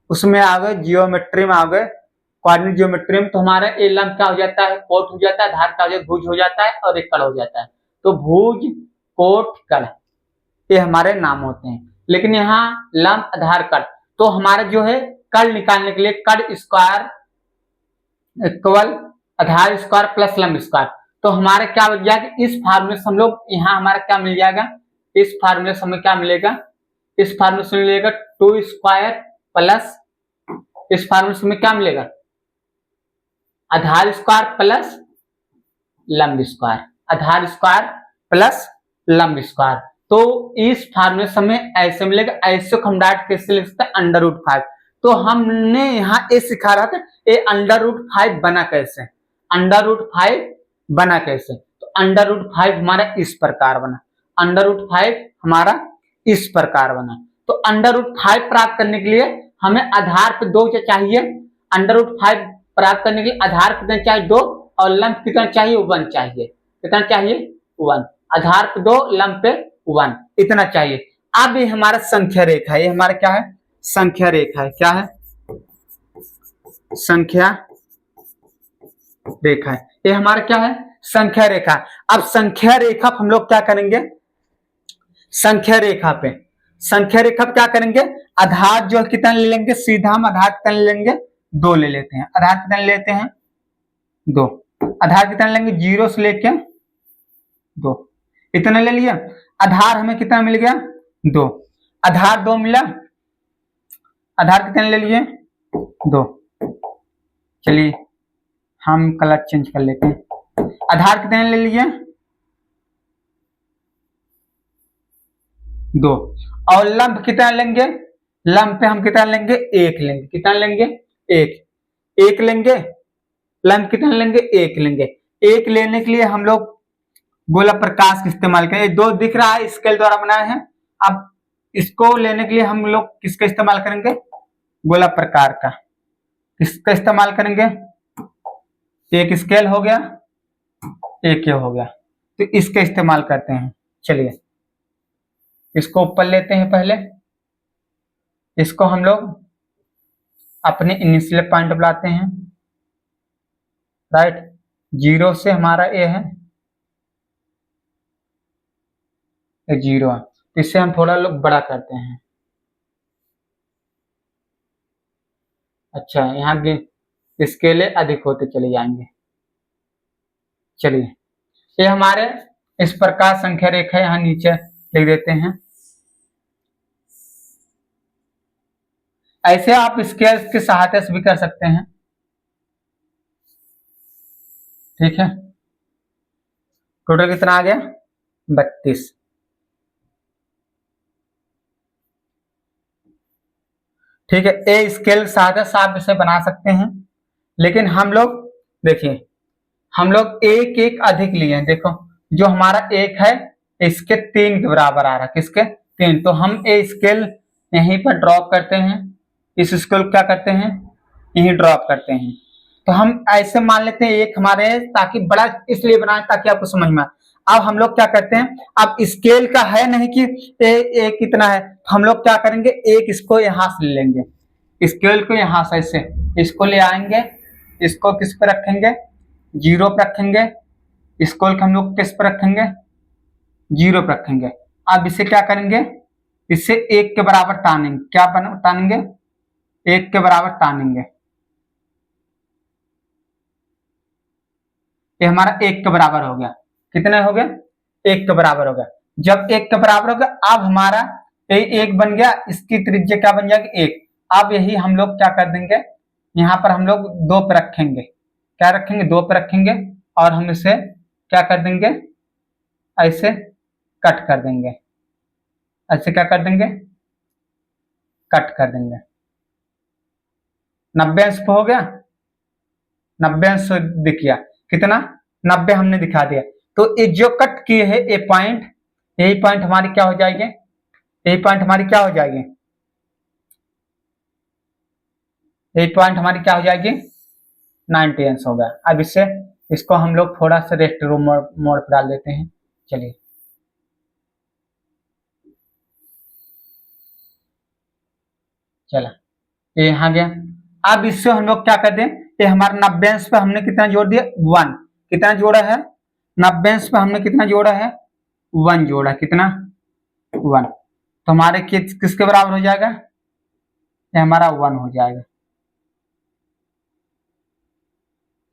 उसमें आ गए, जियोमेट्री में आ गए, कोऑर्डिनेट ज्योमेट्री में, तो हमारा ए लंब क्या हो जाता है? कोट हो जाता है, आधार का हो जाता है भुज हो जाता है, और एक कड़ हो जाता है। तो भुज, कोट, कड़, ये हमारे नाम होते हैं। लेकिन यहाँ लंब, आधार, कड़, तो हमारा जो है कड़ निकालने के लिए कड़ स्क्वायर इक्वल आधार स्क्वायर प्लस लंब स्क्वायर, तो हमारा क्या बन जाएगा? इस फार्मूले से हम लोग यहाँ हमारा क्या मिल जाएगा? इस फार्मूले से हमें क्या मिलेगा? इस फार्मूले से मिलेगा 2 स्क्वायर प्लस, इस फार्मूले से हमें क्या मिलेगा? आधार स्क्वायर प्लस लंब स्क्वायर, आधार स्क्वायर प्लस लंब स्क्वायर। तो इस फार्मूले से हमें ऐसे मिलेगा। ऐसे को हम डायरेक्ट कैसे लिख सकते हैं? √5। तो हमने यहाँ ये सिखा रहा था ये √5 बना कैसे, √5 बना कैसे। तो √5 हमारा इस प्रकार बना, √5 हमारा इस प्रकार बना। तो √5 प्राप्त करने के लिए हमें आधार पे 2 चाहिए, √5 प्राप्त करने के लिए आधार कितना चाहिए? 2, और लंब कितना चाहिए? 1 चाहिए। कितना चाहिए? 1। आधार पे 2, लंब पे 1, इतना चाहिए। अब ये हमारा संख्या रेखा है, ये हमारा क्या है? संख्या रेखा है। क्या है? संख्या रेखा है। ये हमारा क्या है? संख्या रेखा। अब संख्या रेखा हम लोग क्या करेंगे? संख्या रेखा पे क्या करेंगे? आधार जो कितना ले लेंगे? सीधा हम आधार कितना ले लेंगे? 2 ले लेते हैं। आधार कितना ले लेते हैं? 2। आधार कितना लेंगे? 0 से लेके 2, इतना ले लिया। आधार हमें कितना मिल गया? 2। आधार 2 मिला। आधार कितने ले लिए? 2। चलिए हम कलर चेंज कर लेते हैं। आधार कितने ले लिए? 2। और लंब कितना लेंगे? लंब पे हम कितना लेंगे? 1 लेंगे। कितना लेंगे? 1 लेंगे। लंब कितना लेंगे? 1 लेंगे। 1 लेने के लिए हम लोग गोला प्रकाश का इस्तेमाल करें। 2 दिख रहा है, स्केल द्वारा बनाया है। अब इसको लेने के लिए हम लोग किसका इस्तेमाल करेंगे? गोला प्रकार का। किसका इस्तेमाल करेंगे? एक स्केल हो गया, एक ये हो गया, तो इसका इस्तेमाल करते हैं। चलिए इसको ऊपर लेते हैं। पहले इसको हम लोग अपने इनिशियल पॉइंट बुलाते हैं, राइट। 0 से हमारा ए है, 0 है, इससे हम थोड़ा लोग बड़ा करते हैं। अच्छा, यहाँ भी स्केले अधिक होते चले जाएंगे। चलिए ये हमारे इस प्रकार संख्या रेखा यहाँ नीचे लिख देते हैं। ऐसे आप स्केल की सहायता से भी कर सकते हैं। ठीक है, टोटल कितना आ गया? 32। ठीक है, ए स्केल सहायता से आप इसे बना सकते हैं। लेकिन हम लोग देखिए, हम लोग एक एक अधिक लिए हैं। देखो जो हमारा 1 है इसके 3 के बराबर आ रहा है। किसके? 3। तो हम ए स्केल यहीं पर ड्रॉप करते हैं। इस स्केल क्या करते हैं? यहीं ड्रॉप करते हैं। तो हम ऐसे मान लेते हैं एक हमारे, ताकि बड़ा इसलिए बनाए ताकि आपको समझ में आए। अब हम लोग क्या करते हैं? अब स्केल का है नहीं कि ए कितना है, हम लोग क्या करेंगे? एक इसको यहां से ले लेंगे, स्केल को यहां से ऐसे इसको ले आएंगे, इसको किस पे रखेंगे? 0 पे रखेंगे। स्केल को हम लोग किस पे रखेंगे? 0 पे रखेंगे। अब इसे क्या करेंगे? इससे 1 के बराबर तानेंगे। क्या तानेंगे? 1 के बराबर तानेंगे। ये हमारा 1 के बराबर हो गया। कितने हो गया? 1 के बराबर हो गया। जब 1 के बराबर हो गया, अब हमारा ये 1 बन गया, इसकी त्रिज्या क्या बन जाएगी? 1। अब यही हम लोग क्या कर देंगे? यहाँ पर हम लोग 2 पे रखेंगे। क्या रखेंगे? 2 पे रखेंगे, और हम इसे क्या कर देंगे? ऐसे कट कर देंगे। ऐसे क्या कर देंगे? कट कर देंगे। 90 अंश पे हो गया, 90 अंश दिख गया। कितना? 90 हमने दिखा दिया। तो ये जो कट किए है ए पॉइंट, यही पॉइंट हमारी क्या हो जाएगी, यही पॉइंट हमारी क्या हो जाएगी, यही पॉइंट हमारी क्या हो जाएगी 90 अंश होगा। अब इसको हम लोग थोड़ा सा रेस्ट रूम मोड पर डाल देते हैं। चलिए चला, ये यहाँ गया। अब इससे हम लोग क्या कर दें, ये हमारा 90 अंश पे हमने कितना जोड़ दिया 1, कितना जोड़ा है 90 अंश पे हमने कितना जोड़ा है 1 जोड़ा, कितना 1, तो हमारे किसके बराबर हो जाएगा, ये हमारा 1 हो जाएगा,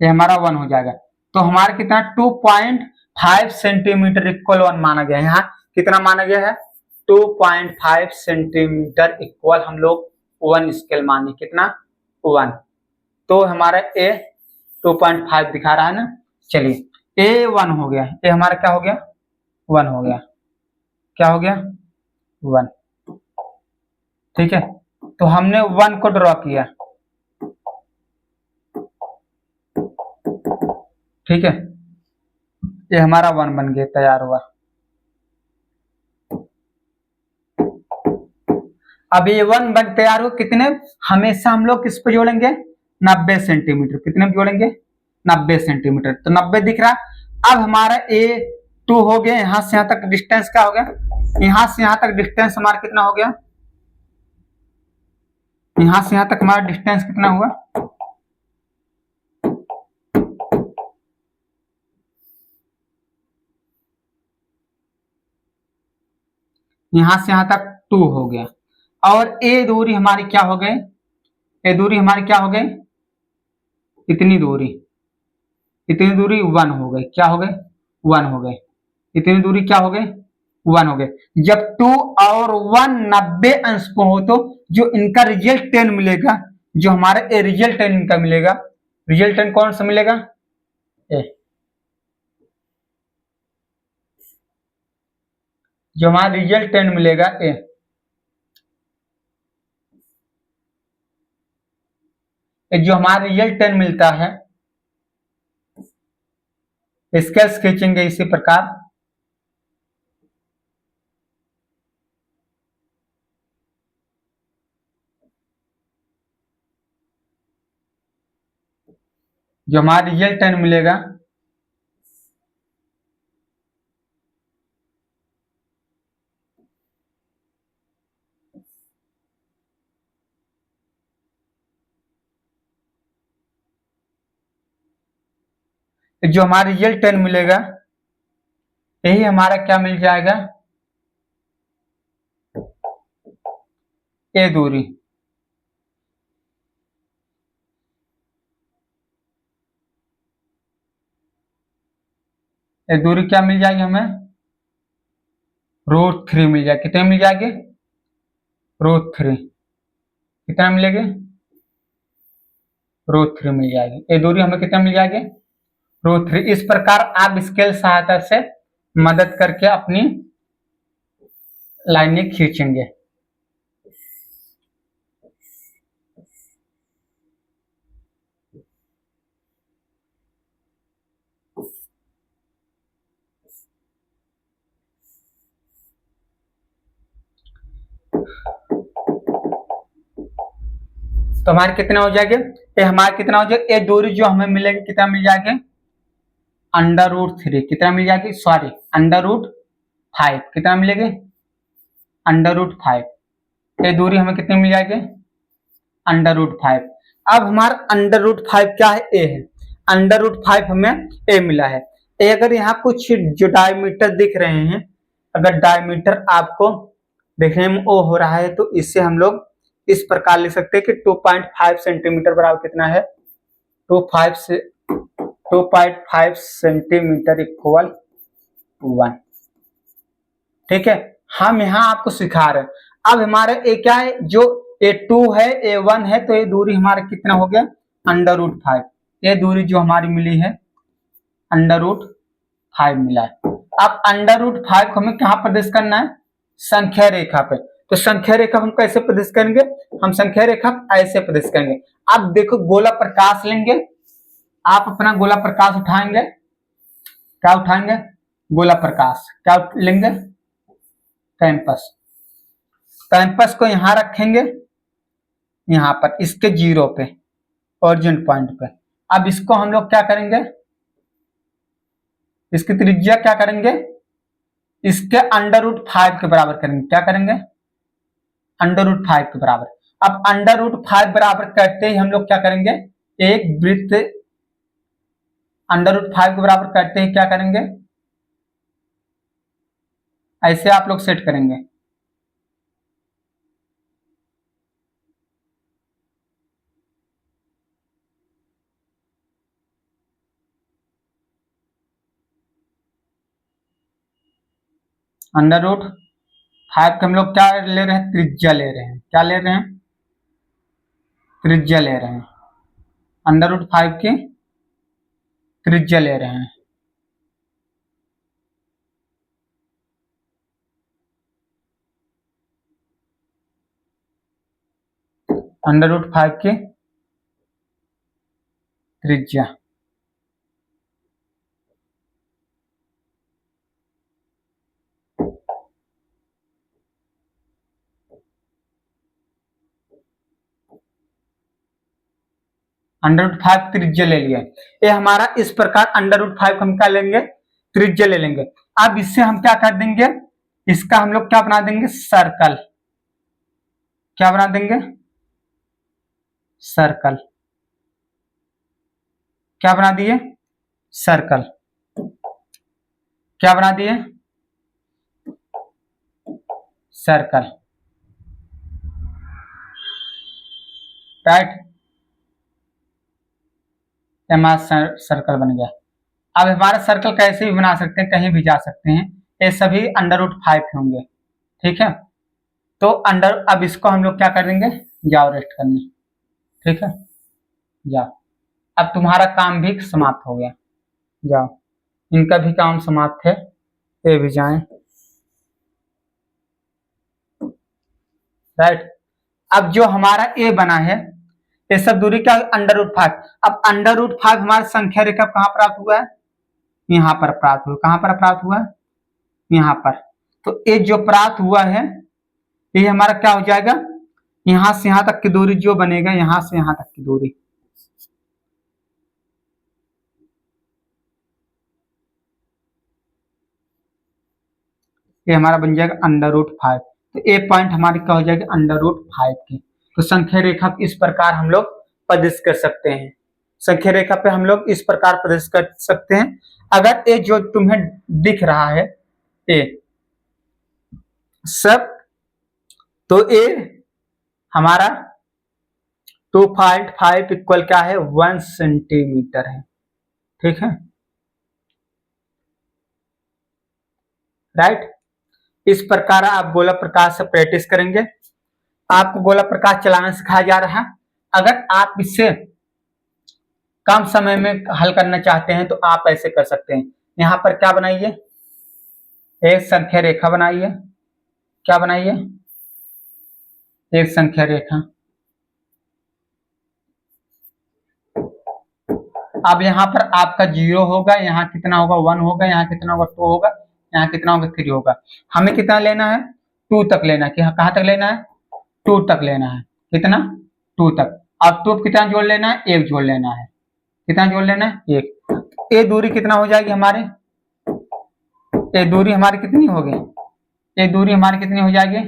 ये हमारा 1 हो जाएगा। तो हमारा कितना 2.5 सेंटीमीटर इक्वल 1 माना गया है। यहाँ कितना माना गया है 2.5 सेंटीमीटर इक्वल हम लोग 1 स्केल माने, कितना 1, तो हमारा ए 2.5 दिखा रहा है ना। चलिए ए 1 हो गया, ए हमारा क्या हो गया 1 हो गया, क्या हो गया 1, ठीक है। तो हमने 1 को ड्रॉ किया, ठीक है, ये हमारा 1 बन गया, तैयार हुआ। अब ये 1 बन तैयार हो, कितने हमेशा हम लोग किस पे जोड़ेंगे 90 सेंटीमीटर, कितने पे जोड़ेंगे 90 सेंटीमीटर, तो 90 दिख रहा। अब हमारा ए 2 हो गया, यहां से यहां तक डिस्टेंस क्या हो गया, यहां से यहां तक डिस्टेंस हमारा कितना हो गया, यहां से यहां तक हमारा डिस्टेंस कितना हुआ, यहां से यहां तक 2 हो गया। और ए दूरी हमारी क्या हो गई, ये दूरी हमारी क्या हो गई, इतनी दूरी, इतनी दूरी 1 हो गई, क्या हो गई 1 हो गई, इतनी दूरी क्या हो गई 1 हो गई। जब 2 और 1 90 अंश पे हो तो जो इनका रिजल्ट 10 मिलेगा, जो हमारा ए रिजल्ट 10 इनका मिलेगा, रिजल्ट 10 कौन सा मिलेगा ए, जो हमारा रिजल्ट 10 मिलेगा ए, जो हमारा रिजल्ट 10 मिलता है, स्केल्स खींचेंगे इसी प्रकार, जो हमारा रिजल्ट 10 मिलेगा, जो हमारा रिजल्ट 10 मिलेगा, यही हमारा क्या मिल जाएगा ए दूरी, ए दूरी क्या मिल जाएगी हमें √3 मिल जाएगी, कितने मिल जाएगी √3, कितना मिलेगी √3 मिल जाएगी, ये दूरी हमें कितना मिल जाएगी √3। इस प्रकार आप स्केल सहायता से मदद करके अपनी लाइनें खींचेंगे। तो हमारे कितना हो जाएगा, ये हमारा कितना हो जाएगा, ये दूरी जो हमें मिलेगी कितना मिल जाएगा √3, कितना मिल जाएगी सॉरी √5, कितना मिलेगी √5, ये दूरी हमें कितनी मिल जाएगी √5। अब हमारा √5 क्या है ए है, √5 हमें ए मिला है। ए अगर यहाँ कुछ जो डायमीटर दिख रहे हैं, अगर डायमीटर आपको देखने में ओ हो रहा है, तो इससे हम लोग इस प्रकार लिख सकते हैं कि 2.5 सेंटीमीटर बराबर कितना है 2.5 सेंटीमीटर इक्वल 1, ठीक है। हम यहाँ आपको सिखा रहे हैं। अब हमारे ए क्या है, जो A2 है A1 है, तो ये दूरी हमारा कितना हो गया √5, ये दूरी जो हमारी मिली है √5 मिला है। अब √5 को हमें कहाँ प्रदर्शित करना है संख्या रेखा पे, तो संख्या रेखा हम कैसे प्रदर्शित करेंगे, हम संख्या रेखा ऐसे प्रदर्शित करेंगे। आप देखो गोला प्रकाश लेंगे, आप अपना गोला प्रकाश उठाएंगे, क्या उठाएंगे? गोला प्रकाश। क्या लेंगे? कैंपस। कैंपस को यहां रखेंगे, यहां पर इसके जीरो पे, ओरिजिन पॉइंट पे। अब इसको हम लोग क्या करेंगे? इसकी त्रिज्या क्या करेंगे? इसके √5 के बराबर करेंगे। क्या करेंगे? √5 के बराबर। अब √5 बराबर करते ही हम लोग क्या करेंगे? एक वृत्त √5 के बराबर करते ही क्या करेंगे? ऐसे आप लोग सेट करेंगे। √5 के हम लोग क्या ले रहे हैं? त्रिज्या ले रहे हैं। क्या ले रहे हैं? त्रिज्या ले रहे हैं। √5 की त्रिज्या ले रहे हैं। √5 की त्रिज्या। √5 त्रिज्या ले लिया। ये हमारा इस प्रकार √5 हम क्या लेंगे? त्रिज्या ले लेंगे। अब इससे हम क्या कर देंगे? इसका हम लोग क्या बना देंगे? सर्कल। क्या बना देंगे? सर्कल। क्या बना दिए? सर्कल। क्या बना दिए? सर्कल। राइट, हमारा सर्कल बन गया। अब हमारा सर्कल कैसे भी बना सकते हैं, कहीं भी जा सकते हैं। ये सभी √5 होंगे। ठीक है, तो अब इसको हम लोग क्या कर देंगे? जाओ रेस्ट करने। ठीक है, जाओ। अब तुम्हारा काम भी समाप्त हो गया। जाओ, इनका भी काम समाप्त है, ये भी जाएं। राइट, अब जो हमारा ए बना है, ये सब दूरी क्या? √5। अब √5 हमारा संख्या रेखा कहां प्राप्त हुआ है? यहां पर प्राप्त हुआ। कहां पर प्राप्त हुआ? यहां पर। तो ये जो प्राप्त हुआ है, ये हमारा क्या हो जाएगा? यहां से यहां तक की दूरी जो बनेगा, यहां से यहां तक की दूरी, ये हमारा बन जाएगा √5। तो ए पॉइंट हमारी क्या हो जाएगी? √5 की। तो संख्या रेखा इस प्रकार हम लोग प्रदर्शित कर सकते हैं। संख्या रेखा पे हम लोग इस प्रकार प्रदर्शित कर सकते हैं। अगर ये जो तुम्हें दिख रहा है ए सब, तो ए हमारा 2.5 इक्वल क्या है? 1 सेंटीमीटर है। ठीक है, राइट। इस प्रकार आप गोला प्रकाश से प्रैक्टिस करेंगे। आपको गोला प्रकाश चलाना सिखाया जा रहा है। अगर आप इससे कम समय में हल करना चाहते हैं तो आप ऐसे कर सकते हैं। यहां पर क्या बनाइए? एक संख्या रेखा बनाइए। क्या बनाइए? एक संख्या रेखा। अब यहाँ पर आपका 0 होगा, यहाँ कितना होगा? 1 होगा, यहाँ कितना होगा? 2 होगा, यहाँ कितना होगा? 3 होगा। हमें कितना लेना है? 2 तक लेना है। कहां तक लेना है? 2 तक लेना है। कितना? 2 तक। अब 2 कितना जोड़ लेना है? 1 जोड़ लेना है। कितना जोड़ लेना है? 1। ये दूरी कितना हो जाएगी हमारे? ये दूरी हमारी कितनी होगी? ये दूरी हमारी कितनी हो जाएगी?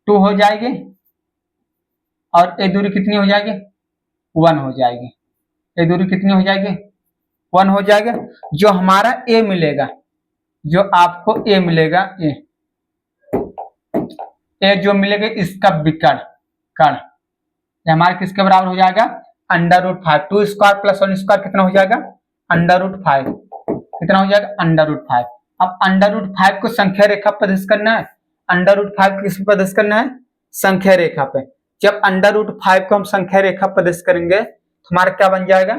2 हो जाएगी। और ये दूरी कितनी हो जाएगी? 1 हो जाएगी। ये दूरी कितनी हो जाएगी? 1 हो जाएगा। जो हमारा ए मिलेगा, जो आपको ए मिलेगा, ए जो मिलेगा इसका विकर्ण कर्ण, ये हमारे किसके बराबर हो जाएगा? √5। 2 स्क्वायर प्लस 1 स्क्वायर कितना हो जाएगा? √5। कितना हो जाएगा? √5। अब √5 को संख्या रेखा प्रदर्शित करना है। √5 किस पे प्रदर्शित करना है? संख्या रेखा पे। जब √5 को हम संख्या रेखा प्रदर्शित करेंगे तो हमारा क्या बन जाएगा?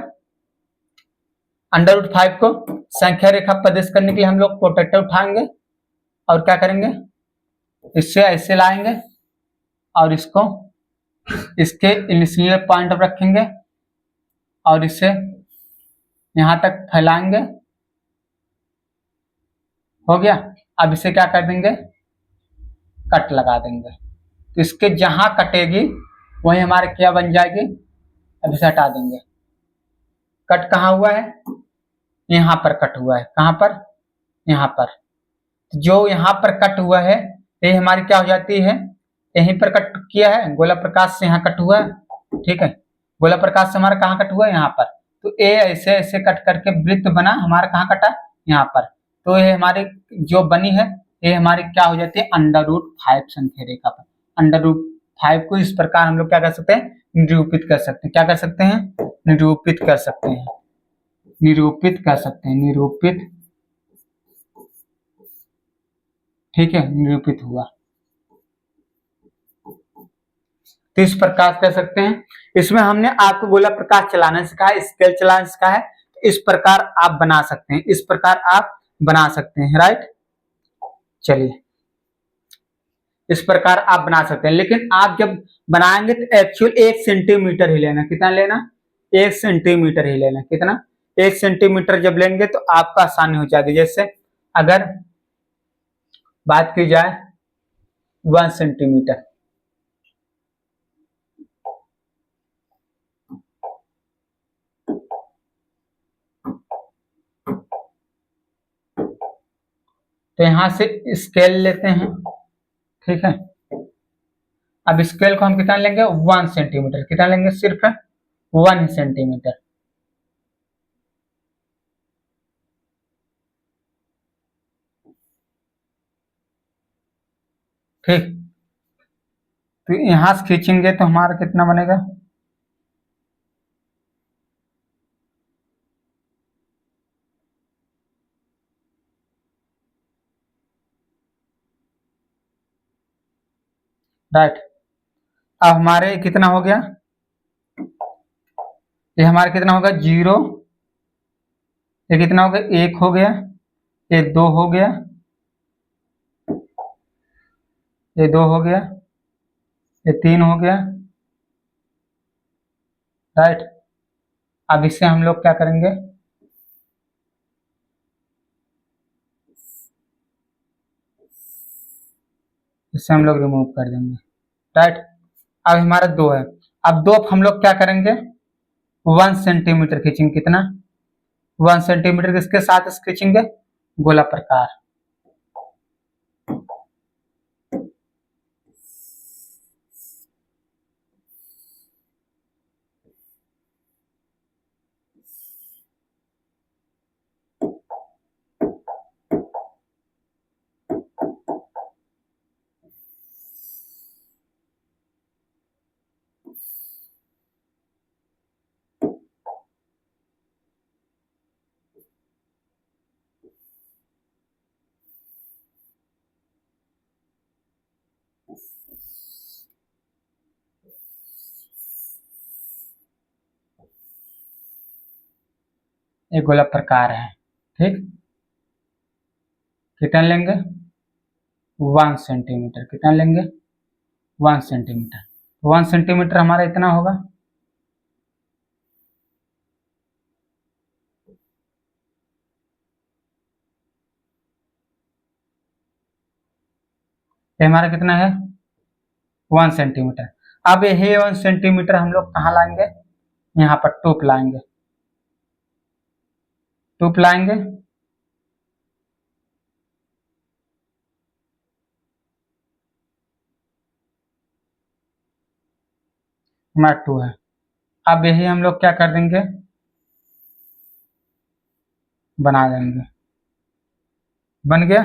√5 को संख्या रेखा प्रदर्शित करने के लिए हम लोग प्रोट्रैक्टर उठाएंगे और क्या करेंगे? इससे ऐसे लाएंगे और इसको इसके इनिशियल पॉइंट पर रखेंगे और इसे यहां तक फैलाएंगे हो गया। अब इसे क्या कर देंगे, कट लगा देंगे। तो इसके जहां कटेगी वही हमारे क्या बन जाएगी। अब इसे हटा देंगे। कट कहाँ हुआ है, यहाँ पर कट हुआ है। कहाँ पर, यहाँ पर। जो यहाँ पर कट हुआ है ये हमारी क्या हो जाती है, यहीं पर कट किया है, गोला प्रकाश से यहाँ कट हुआ है। ठीक है, गोला प्रकाश से हमारा कहाँ कट हुआ है, यहाँ पर। तो ए ऐसे ऐसे कट करके वृत्त बना, हमारा कहाँ कटा, यहाँ पर। तो ये हमारी जो बनी है, ये हमारी क्या हो जाती है, √5 संख्या रेखा पर। √5 को इस प्रकार हम लोग क्या कर सकते हैं, निरूपित कर सकते हैं। क्या कर सकते हैं, निरूपित कर सकते हैं, निरूपित कर सकते हैं, निरूपित। ठीक है, निरूपित हुआ। तो इस प्रकार कर सकते हैं। इसमें हमने आपको गोला प्रकाश चलाना सिखाया, स्केल चलाना सिखाया है। तो इस प्रकार आप बना सकते हैं, इस प्रकार आप बना सकते हैं। राइट, चलिए इस प्रकार आप बना सकते हैं। लेकिन आप जब बनाएंगे तो एक्चुअल 1 सेंटीमीटर ही लेना। कितना लेना, 1 सेंटीमीटर ही लेना। कितना, 1 सेंटीमीटर जब लेंगे तो आपका आसानी हो जाएगी। जैसे अगर बात की जाए 1 सेंटीमीटर, तो यहां से स्केल लेते हैं। ठीक है, अब स्केल को हम कितना लेंगे, 1 सेंटीमीटर। कितना लेंगे, सिर्फ 1 सेंटीमीटर। ठीक, तो यहां से खींचेंगे तो हमारा कितना बनेगा, राइट। अब हमारे कितना हो गया, ये हमारा कितना होगा, 0। ये कितना हो गया, 1 हो गया। ये 2 हो गया, ये 2 हो गया, ये 3 हो गया। राइट, अब इससे हम लोग क्या करेंगे, इससे हम लोग रिमूव कर देंगे। राइट, अब हमारा 2 है। अब 2 हम लोग क्या करेंगे, 1 सेंटीमीटर खींचेंगे। कितना, 1 सेंटीमीटर किसके साथ खींचेंगे, गोला प्रकार। एक गोला प्रकार है। ठीक, कितना लेंगे, 1 सेंटीमीटर। कितना लेंगे, 1 सेंटीमीटर। 1 सेंटीमीटर हमारा इतना होगा। ये हमारा कितना है, 1 सेंटीमीटर। अब ये 1 सेंटीमीटर हम लोग कहाँ लाएंगे, यहाँ पर टूप लाएंगे। टूप लाएंगे, हमारा 2 है। अब यही हम लोग क्या कर देंगे, बना देंगे। बन गया।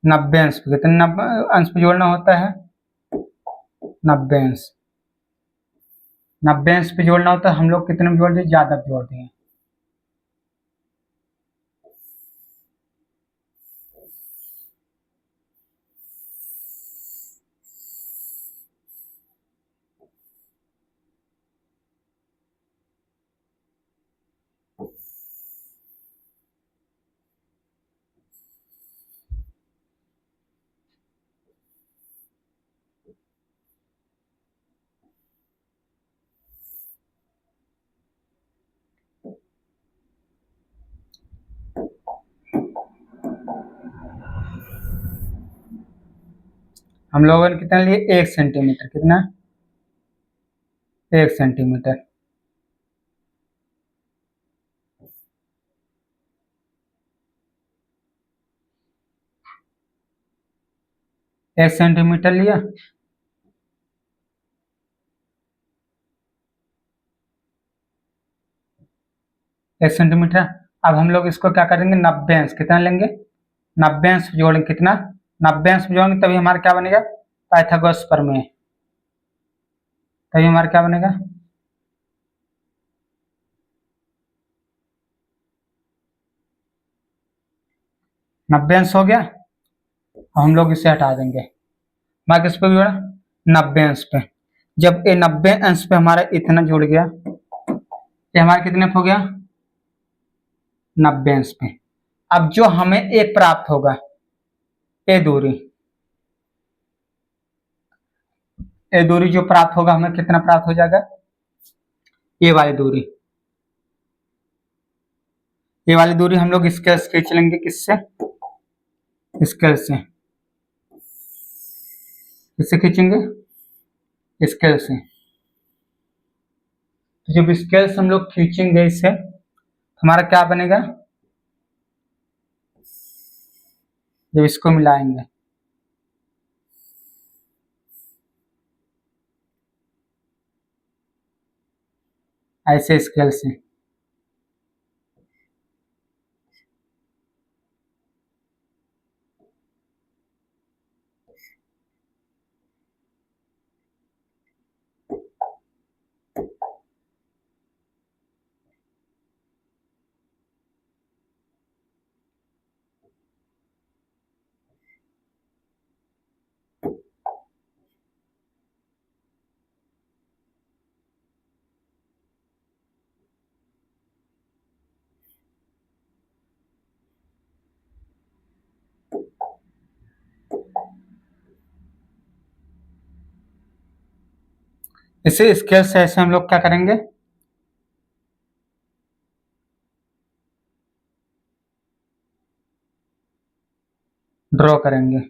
90 अंश पे, कितने 90 अंश पे जोड़ना होता है, 90 अंश। 90 अंश पे जोड़ना होता है, हम लोग कितने में जोड़ दिए, ज्यादा जोड़ दिए। हम लोगों ने कितना लिए 1 सेंटीमीटर, कितना 1 सेंटीमीटर। एक सेंटीमीटर लिया। एक सेंटीमीटर। अब हम लोग इसको क्या करेंगे, 90 अंश, कितना लेंगे 90 अंश जोड़ेंगे, कितना 90 अंश जोड़ेंगे तभी हमारा क्या बनेगा, पाइथागोरस प्रमेय, तभी हमारा क्या बनेगा, नब्बे अंश हो गया। हम लोग इसे हटा देंगे, मैं किस पे जोड़ा 90 अंश पे। जब ये 90 अंश पे हमारा इतना जुड़ गया, ये हमारा कितने पे हो गया 90 अंश पे। अब जो हमें ए प्राप्त होगा, ए दूरी, ए दूरी जो प्राप्त होगा हमें कितना प्राप्त हो जाएगा, ये वाली दूरी, ये वाली दूरी हम लोग स्केल से खींच लेंगे, किससे, स्केल से, किससे खींचेंगे, स्केल से। तो जब स्केल से हम लोग खींचेंगे इसे, हमारा क्या बनेगा, जब इसको मिलाएंगे, ऐसे स्केल से, इसे स्केल से ऐसे हम लोग क्या करेंगे, ड्रॉ करेंगे।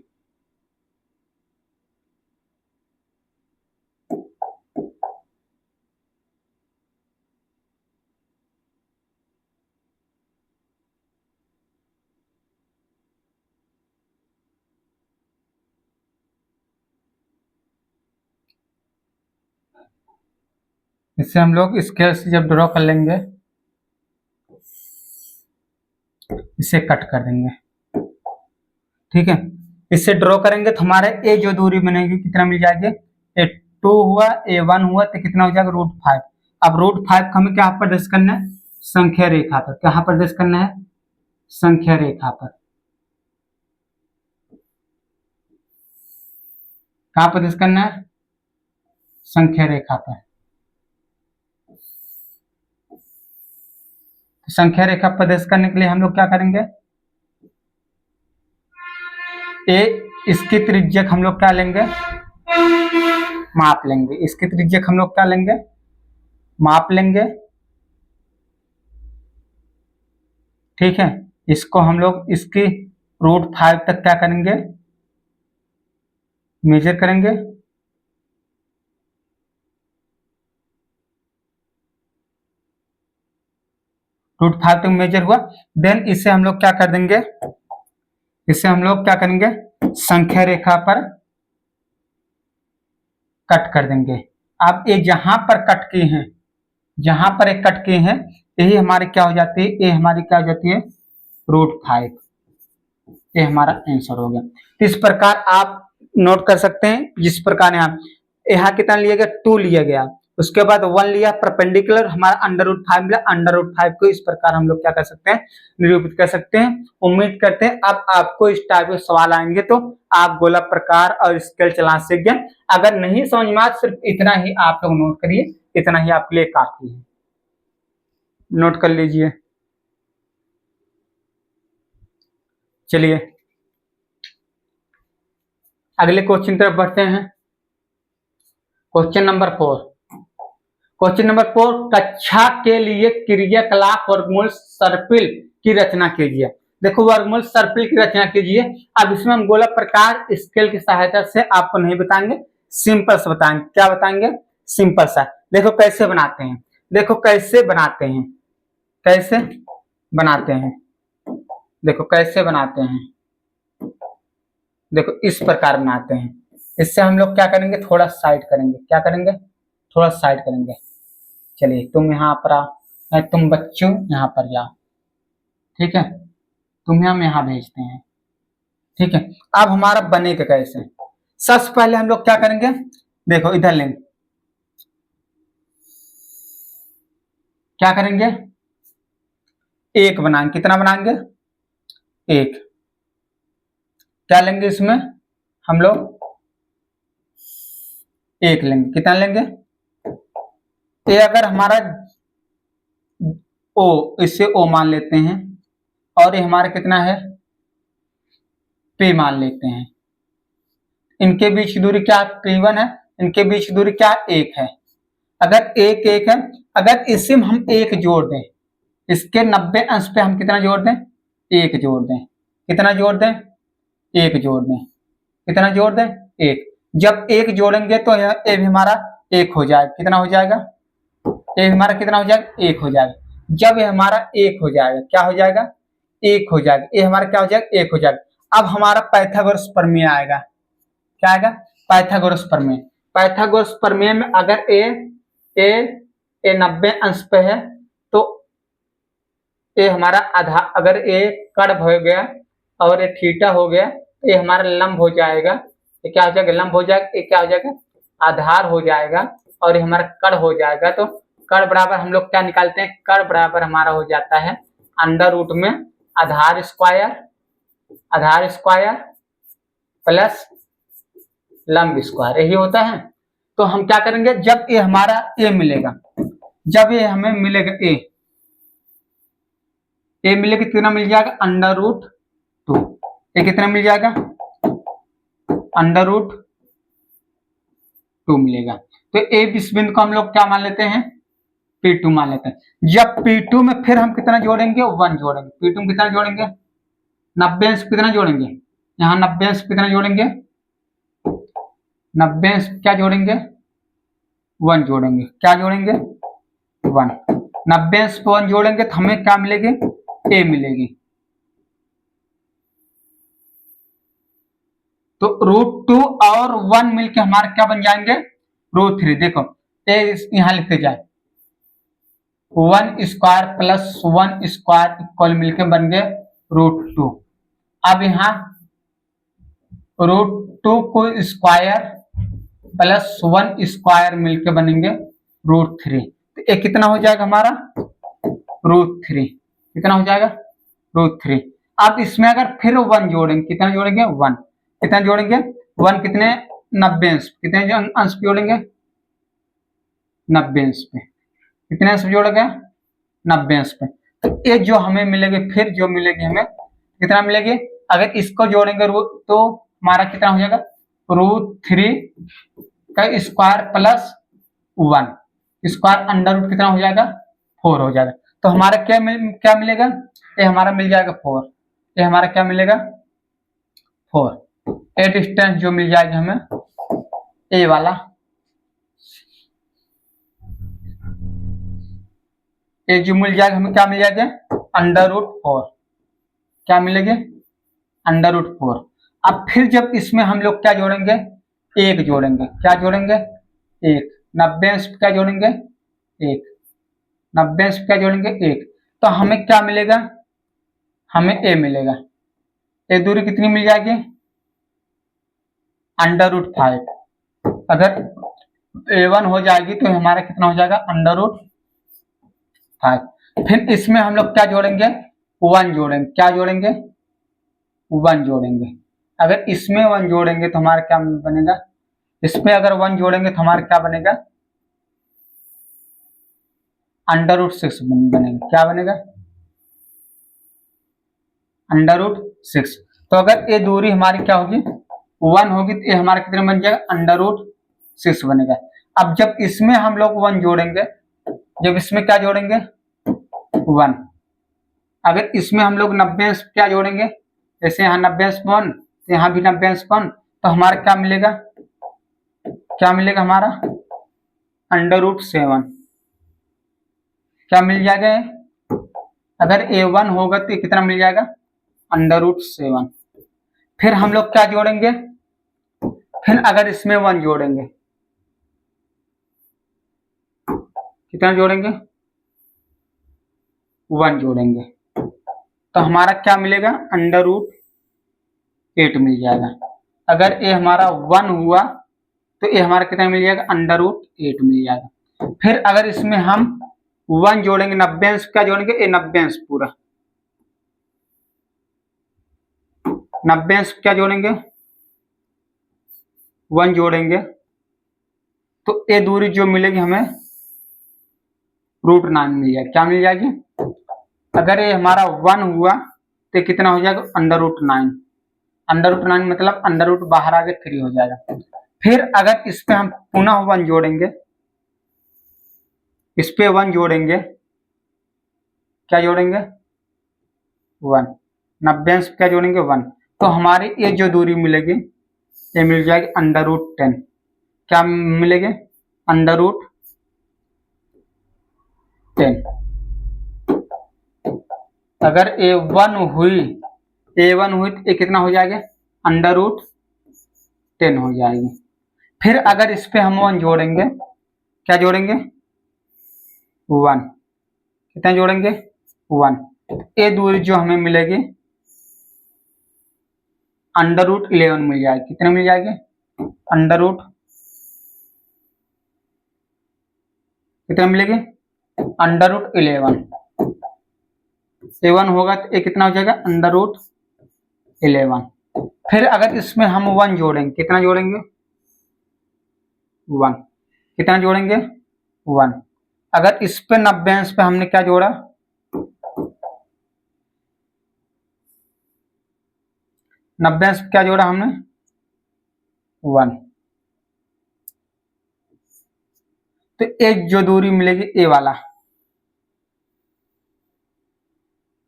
इससे हम लोग स्केल से जब ड्रॉ कर लेंगे, इसे कट कर देंगे, ठीक है। इससे ड्रॉ करेंगे तो हमारे ए जो दूरी बनेगी कितना मिल जाएगी, A2 हुआ, A1 हुआ, तो कितना हो जाएगा √5। अब √5 को हमें क्या प्रदर्शित करना है, संख्या रेखा पर, कहाँ प्रदर्शित करना है, संख्या रेखा पर, कहाँ प्रदर्शित करना है, संख्या रेखा पर। तो संख्या रेखा प्रदर्शित करने के लिए हम लोग क्या करेंगे, ए इसकी त्रिज्यक हम लोग क्या लेंगे, माप लेंगे, इसकी त्रिज्यक हम लोग क्या लेंगे, माप लेंगे, ठीक है। इसको हम लोग इसकी √5 तक क्या करेंगे, मेजर करेंगे, √5 तक मेजर हुआ। देन इसे हम लोग क्या कर देंगे, इसे हम लोग क्या करेंगे, संख्या रेखा पर कट कर देंगे। अब ये जहां पर कट किए हैं, जहां पर एक कट किए हैं, यही हमारी क्या हो जाती है, ये हमारी क्या हो जाती है √5। ये हमारा आंसर हो गया। तो इस प्रकार आप नोट कर सकते हैं, जिस प्रकार यहाँ कितना लिया गया 2 लिया गया, उसके बाद 1 लिया, परपेंडिकुलर हमारा √5 मिला, √5 को इस प्रकार हम लोग क्या कर सकते हैं, निरूपित कर सकते हैं। उम्मीद करते हैं अब आपको इस टाइप के सवाल आएंगे तो आप गोला प्रकार और स्केल चलाना सीख गए। अगर नहीं समझ में आए, सिर्फ इतना ही आप लोग नोट करिए, इतना ही आपके लिए काफी है, नोट कर लीजिए। चलिए अगले क्वेश्चन तरफ बढ़ते हैं। क्वेश्चन नंबर 4, क्वेश्चन नंबर 4, कक्षा के लिए क्रियाकलाप वर्गमूल सर्पिल की रचना कीजिए। देखो वर्गमूल सर्पिल की रचना कीजिए। अब इसमें हम गोला प्रकार स्केल की सहायता से आपको नहीं बताएंगे, सिंपल से बताएंगे। क्या बताएंगे? सिंपल सा। देखो कैसे बनाते हैं, देखो कैसे बनाते हैं, कैसे बनाते हैं, देखो कैसे बनाते हैं, देखो इस प्रकार बनाते हैं। इससे हम लोग क्या करेंगे, थोड़ा साइड करेंगे। क्या करेंगे? थोड़ा साइड करेंगे। चलिए तुम यहाँ पर आओ, तुम बच्चों यहाँ पर जाओ, ठीक है, तुम्हें हम यहाँ भेजते हैं, ठीक है। अब हमारा बनेगा कैसे? सबसे पहले हम लोग क्या करेंगे, देखो इधर लेंगे, क्या करेंगे, एक बनाएंगे। कितना बनाएंगे? एक। क्या लेंगे इसमें हम लोग? एक लेंगे। कितना लेंगे? ये अगर हमारा ओ, इससे ओ मान लेते हैं, और ये हमारा कितना है, पी मान लेते हैं। इनके बीच की दूरी क्या P1 है, इनके बीच की दूरी क्या एक है। अगर एक एक है, अगर इसी में हम एक जोड़ दें, इसके 90 अंश पे हम कितना जोड़ दें, एक जोड़ दें। कितना जोड़ दें? एक जोड़ दें। कितना जोड़ दें? एक। जब एक जोड़ेंगे तो ये भी हमारा एक हो जाएगा। कितना हो जाएगा? ये हमारा कितना हो जाएगा? एक हो जाएगा। जब ये हमारा एक हो जाएगा, क्या हो जाएगा? एक हो जाएगा। ये हमारा क्या हो जाएगा? एक हो जाएगा। अब हमारा पाइथागोरस प्रमेय आएगा। क्या आएगा? पाइथागोरस प्रमेय। पाइथागोरस प्रमेय में अगर ए 90 अंश पे है तो ये हमारा आधा, अगर ये कर्व हो गया और ये थीटा हो गया तो ये हमारा लंब हो जाएगा। ये क्या हो जाएगा? लंब हो जाएगा। ये क्या हो जाएगा? आधार हो जाएगा। और ये हमारा कर्ण हो जाएगा। तो कर्ण बराबर हम लोग क्या निकालते हैं? कर्ण बराबर हमारा हो जाता है अंडर रूट में आधार स्क्वायर प्लस लंब स्क्वायर, यही होता है। तो हम क्या करेंगे, जब ये हमारा ए मिलेगा, जब ये हमें मिलेगा ए मिलेगा, कितना मिल जाएगा? Under root 2। ये कितना मिल जाएगा? अंडर रूट 2 मिलेगा। तो ए इस बिंदु को हम लोग क्या मान लेते हैं? P2 मान लेते हैं। जब P2 में फिर हम कितना जोड़ेंगे? 1 जोड़ेंगे। P2 में कितना जोड़ेंगे? 90 अंश कितना जोड़ेंगे? यहाँ 90 अंश कितना जोड़ेंगे? 90 अंश क्या जोड़ेंगे? 1 जोड़ेंगे। क्या जोड़ेंगे? 1। 90 अंश पे 1 जोड़ेंगे तो हमें क्या मिलेगी? ए मिलेगी। तो √2 और 1 मिलके हमारे क्या बन जाएंगे? √3। देखो ए यहां लिखते जाए, 1 स्क्वायर प्लस 1 स्क्वायर इक्वल मिलके बन गए √2। अब यहाँ √2 को स्क्वायर प्लस 1 स्क्वायर मिलके बनेंगे √3। तो ये कितना हो जाएगा हमारा? √3। कितना हो जाएगा? √3। अब इसमें अगर फिर 1 जोड़ेंगे, कितना जोड़ेंगे? 1। कितना जोड़ेंगे? 1 कितने? 90 अंश। कितने अंश जोड़ेंगे? 90 अंश पे। कितने अंश जोड़ेंगे? 90 अंश पे। तो ये जो हमें मिलेगी, फिर जो मिलेगी हमें कितना मिलेगी? अगर इसको जोड़ेंगे तो हमारा कितना हो जाएगा? √3 का square plus 1 square under root कितना हो जाएगा? 4 हो जाएगा। तो हमारा क्या मिलेगा? ये हमारा मिल जाएगा 4। ये हमारा क्या मिलेगा? 4। ए डिस्टेंस जो मिल जाएगा हमें ए वाला, ए जो मिल जाएगा हमें क्या मिल जाएगा? Under root 4। क्या मिलेगा? Under root 4। अब फिर जब इसमें हम लोग क्या जोड़ेंगे? एक जोड़ेंगे। क्या जोड़ेंगे? एक। 90 अंश क्या जोड़ेंगे? एक। 90 अंश क्या जोड़ेंगे? एक। तो हमें क्या मिलेगा? हमें ए मिलेगा। ए दूरी कितनी मिल जाएगी? Under root 5। अगर A1 हो जाएगी तो हमारा कितना हो जाएगा? Under root 5। फिर इसमें हम लोग क्या जोड़ेंगे? 1 जोड़ेंगे। क्या जोड़ेंगे? 1 जोड़ेंगे। अगर इसमें 1 जोड़ेंगे तो हमारा क्या बनेगा? इसमें अगर 1 जोड़ेंगे तो हमारा क्या बनेगा? अंडर रूट 6 बनेगा। क्या बनेगा? Under root 6। तो अगर ये दूरी हमारी क्या होगी? 1 होगी तो ये हमारा कितना बन जाएगा? अंडर रूट 6 बनेगा। अब जब इसमें हम लोग 1 जोड़ेंगे, जब इसमें क्या जोड़ेंगे? 1 अगर इसमें हम लोग 90 अंश क्या जोड़ेंगे, जैसे यहाँ 90 अंश 1, यहाँ भी 90 अंश 1, तो हमारा क्या मिलेगा, हमारा √7 क्या मिल जाएगा। अगर A1 होगा तो कितना मिल जाएगा, √7। फिर हम लोग क्या जोड़ेंगे, फिर अगर इसमें 1 जोड़ेंगे, कितना जोड़ेंगे, 1 जोड़ेंगे, तो हमारा क्या मिलेगा, √8 मिल जाएगा। अगर ये हमारा 1 हुआ तो ये हमारा कितना मिल जाएगा, √8 मिल जाएगा। फिर अगर इसमें हम 1 जोड़ेंगे, 90 अंश क्या जोड़ेंगे, ये 90 अंश पूरा, 90 अंश क्या जोड़ेंगे, 1 जोड़ेंगे, तो ये दूरी जो मिलेगी हमें √9 मिल जाएगी। क्या मिल जाएगी, अगर ये हमारा 1 हुआ तो कितना हो जाएगा, √9, √9 मतलब अंडर रूट बाहर आके 3 हो जाएगा। फिर अगर इस पे हम पुनः 1 जोड़ेंगे, इस पे 1 जोड़ेंगे, क्या जोड़ेंगे, 1, 90 अंश क्या जोड़ेंगे, 1, तो हमारी ये जो दूरी मिलेगी ये मिल जाएगी √10। क्या मिलेगी, √10। अगर A1 हुई तो ये कितना हो जाएगा, √10 हो जाएगी। फिर अगर इस पे हम 1 जोड़ेंगे, क्या जोड़ेंगे, 1, कितना जोड़ेंगे, 1, ये दूरी जो हमें मिलेगी √11 मिल जाएगी। कितने मिल जाएगी, कितना मिलेगी, √11। A1 होगा तो ये कितना हो जाएगा, √11। फिर अगर इसमें हम 1 जोड़ेंगे, कितना जोड़ेंगे, 1, कितना जोड़ेंगे, 1। अगर इस पे 90 अंश पे हमने क्या जोड़ा, 90 अंश क्या जोड़ा हमने, 1, तो एक जो दूरी मिलेगी ए वाला,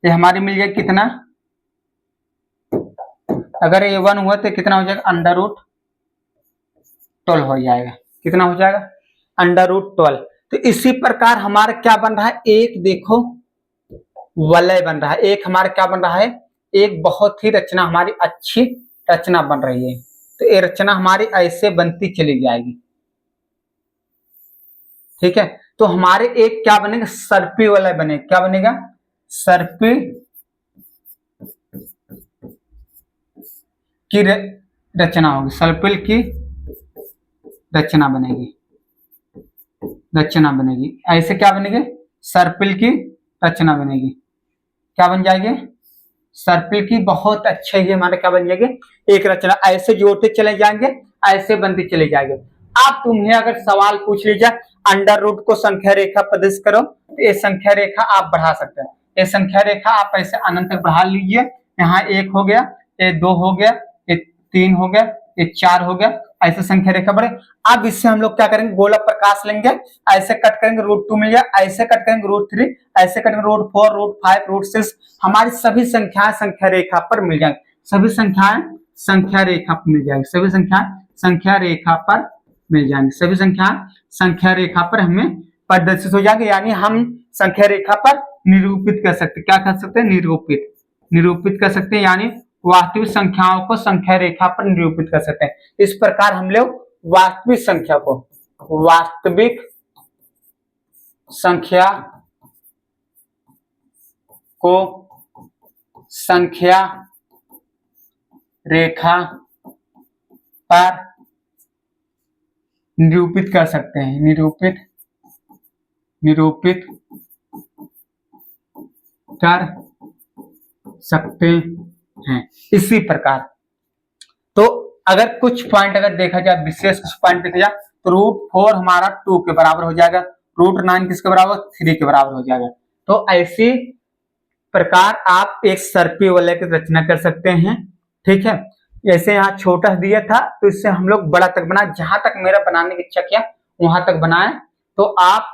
ये हमारी मिल जाएगी कितना, अगर A1 हुआ तो कितना हो जाएगा, √12 हो जाएगा। कितना हो जाएगा, √12। तो इसी प्रकार हमारा क्या बन रहा है, एक देखो वलय बन रहा है, एक हमारा क्या बन रहा है, एक बहुत ही रचना हमारी अच्छी रचना बन रही है। तो ये रचना हमारी ऐसे बनती चली जाएगी, ठीक है। तो हमारे एक क्या बनेगा, सर्पी वलय बनेगा। क्या बनेगा, सर्पी की रचना होगी, सर्पिल की रचना बनेगी, ऐसे क्या बनेगी, सर्पिल की रचना बनेगी। क्या बन जाएगी, सर्पिल की बहुत अच्छे ही हमारे क्या बन जाएगी, एक रचना। ऐसे जोड़ते चले जाएंगे, ऐसे बनते चले जाएंगे। अब तुम्हें अगर सवाल पूछ लीजिए अंडर रूट को संख्या रेखा प्रदर्शित करो, तो ये संख्या रेखा आप बढ़ा सकते हैं। ये संख्या रेखा आप ऐसे अनंत तक बढ़ा लीजिए। यहाँ 1 हो गया, ये 2 हो गया, ये 3 हो गया, ये 4 हो गया, ऐसे संख्या रेखा बढ़े। अब इससे हम लोग क्या करेंगे, गोला प्रकाश लेंगे, ऐसे कट करेंगे, √2 मिल जाए, ऐसे कट करेंगे √3, ऐसे कट करेंगे √4, √5, √6। हमारी सभी संख्याएं संख्या रेखा पर मिल जाएंगी, सभी संख्याएं संख्या रेखा पर मिल जाएंगी, सभी संख्याएं संख्या रेखा पर मिल जाएंगी, सभी संख्याएं संख्या रेखा पर हमें प्रदर्शित हो जाएगी। यानी हम संख्या रेखा पर निरूपित कर सकते, क्या कर सकते हैं, निरूपित कर सकते हैं, यानी वास्तविक संख्याओं को संख्या रेखा पर निरूपित कर सकते हैं। इस प्रकार हम लोग वास्तविक संख्या को संख्या रेखा पर निरूपित कर सकते हैं, निरूपित कर सकते हैं। इसी प्रकार तो अगर कुछ पॉइंट अगर देखा जाए, विशेष कुछ पॉइंट देखा जाए, तो √4 हमारा 2 के बराबर हो जाएगा, √9 किसके बराबर, 3 के बराबर हो जाएगा। तो ऐसी प्रकार आप एक सर्पी वलय की रचना कर सकते हैं, ठीक है। जैसे यहाँ छोटा दिया था, तो इससे हम लोग बड़ा तक बनाए, जहां तक मेरा बनाने की इच्छा किया वहां तक बनाए। तो आप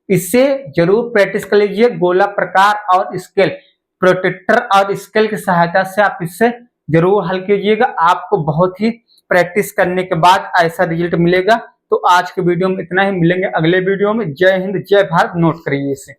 इससे जरूर प्रैक्टिस कर लीजिए, गोला प्रकार और स्केल। प्रोटेक्टर और स्केल की सहायता से आप इससे जरूर हल कीजिएगा। आपको बहुत ही प्रैक्टिस करने के बाद ऐसा रिजल्ट मिलेगा। तो आज के वीडियो में इतना ही, मिलेंगे अगले वीडियो में। जय हिंद, जय भारत। नोट करिए इसे।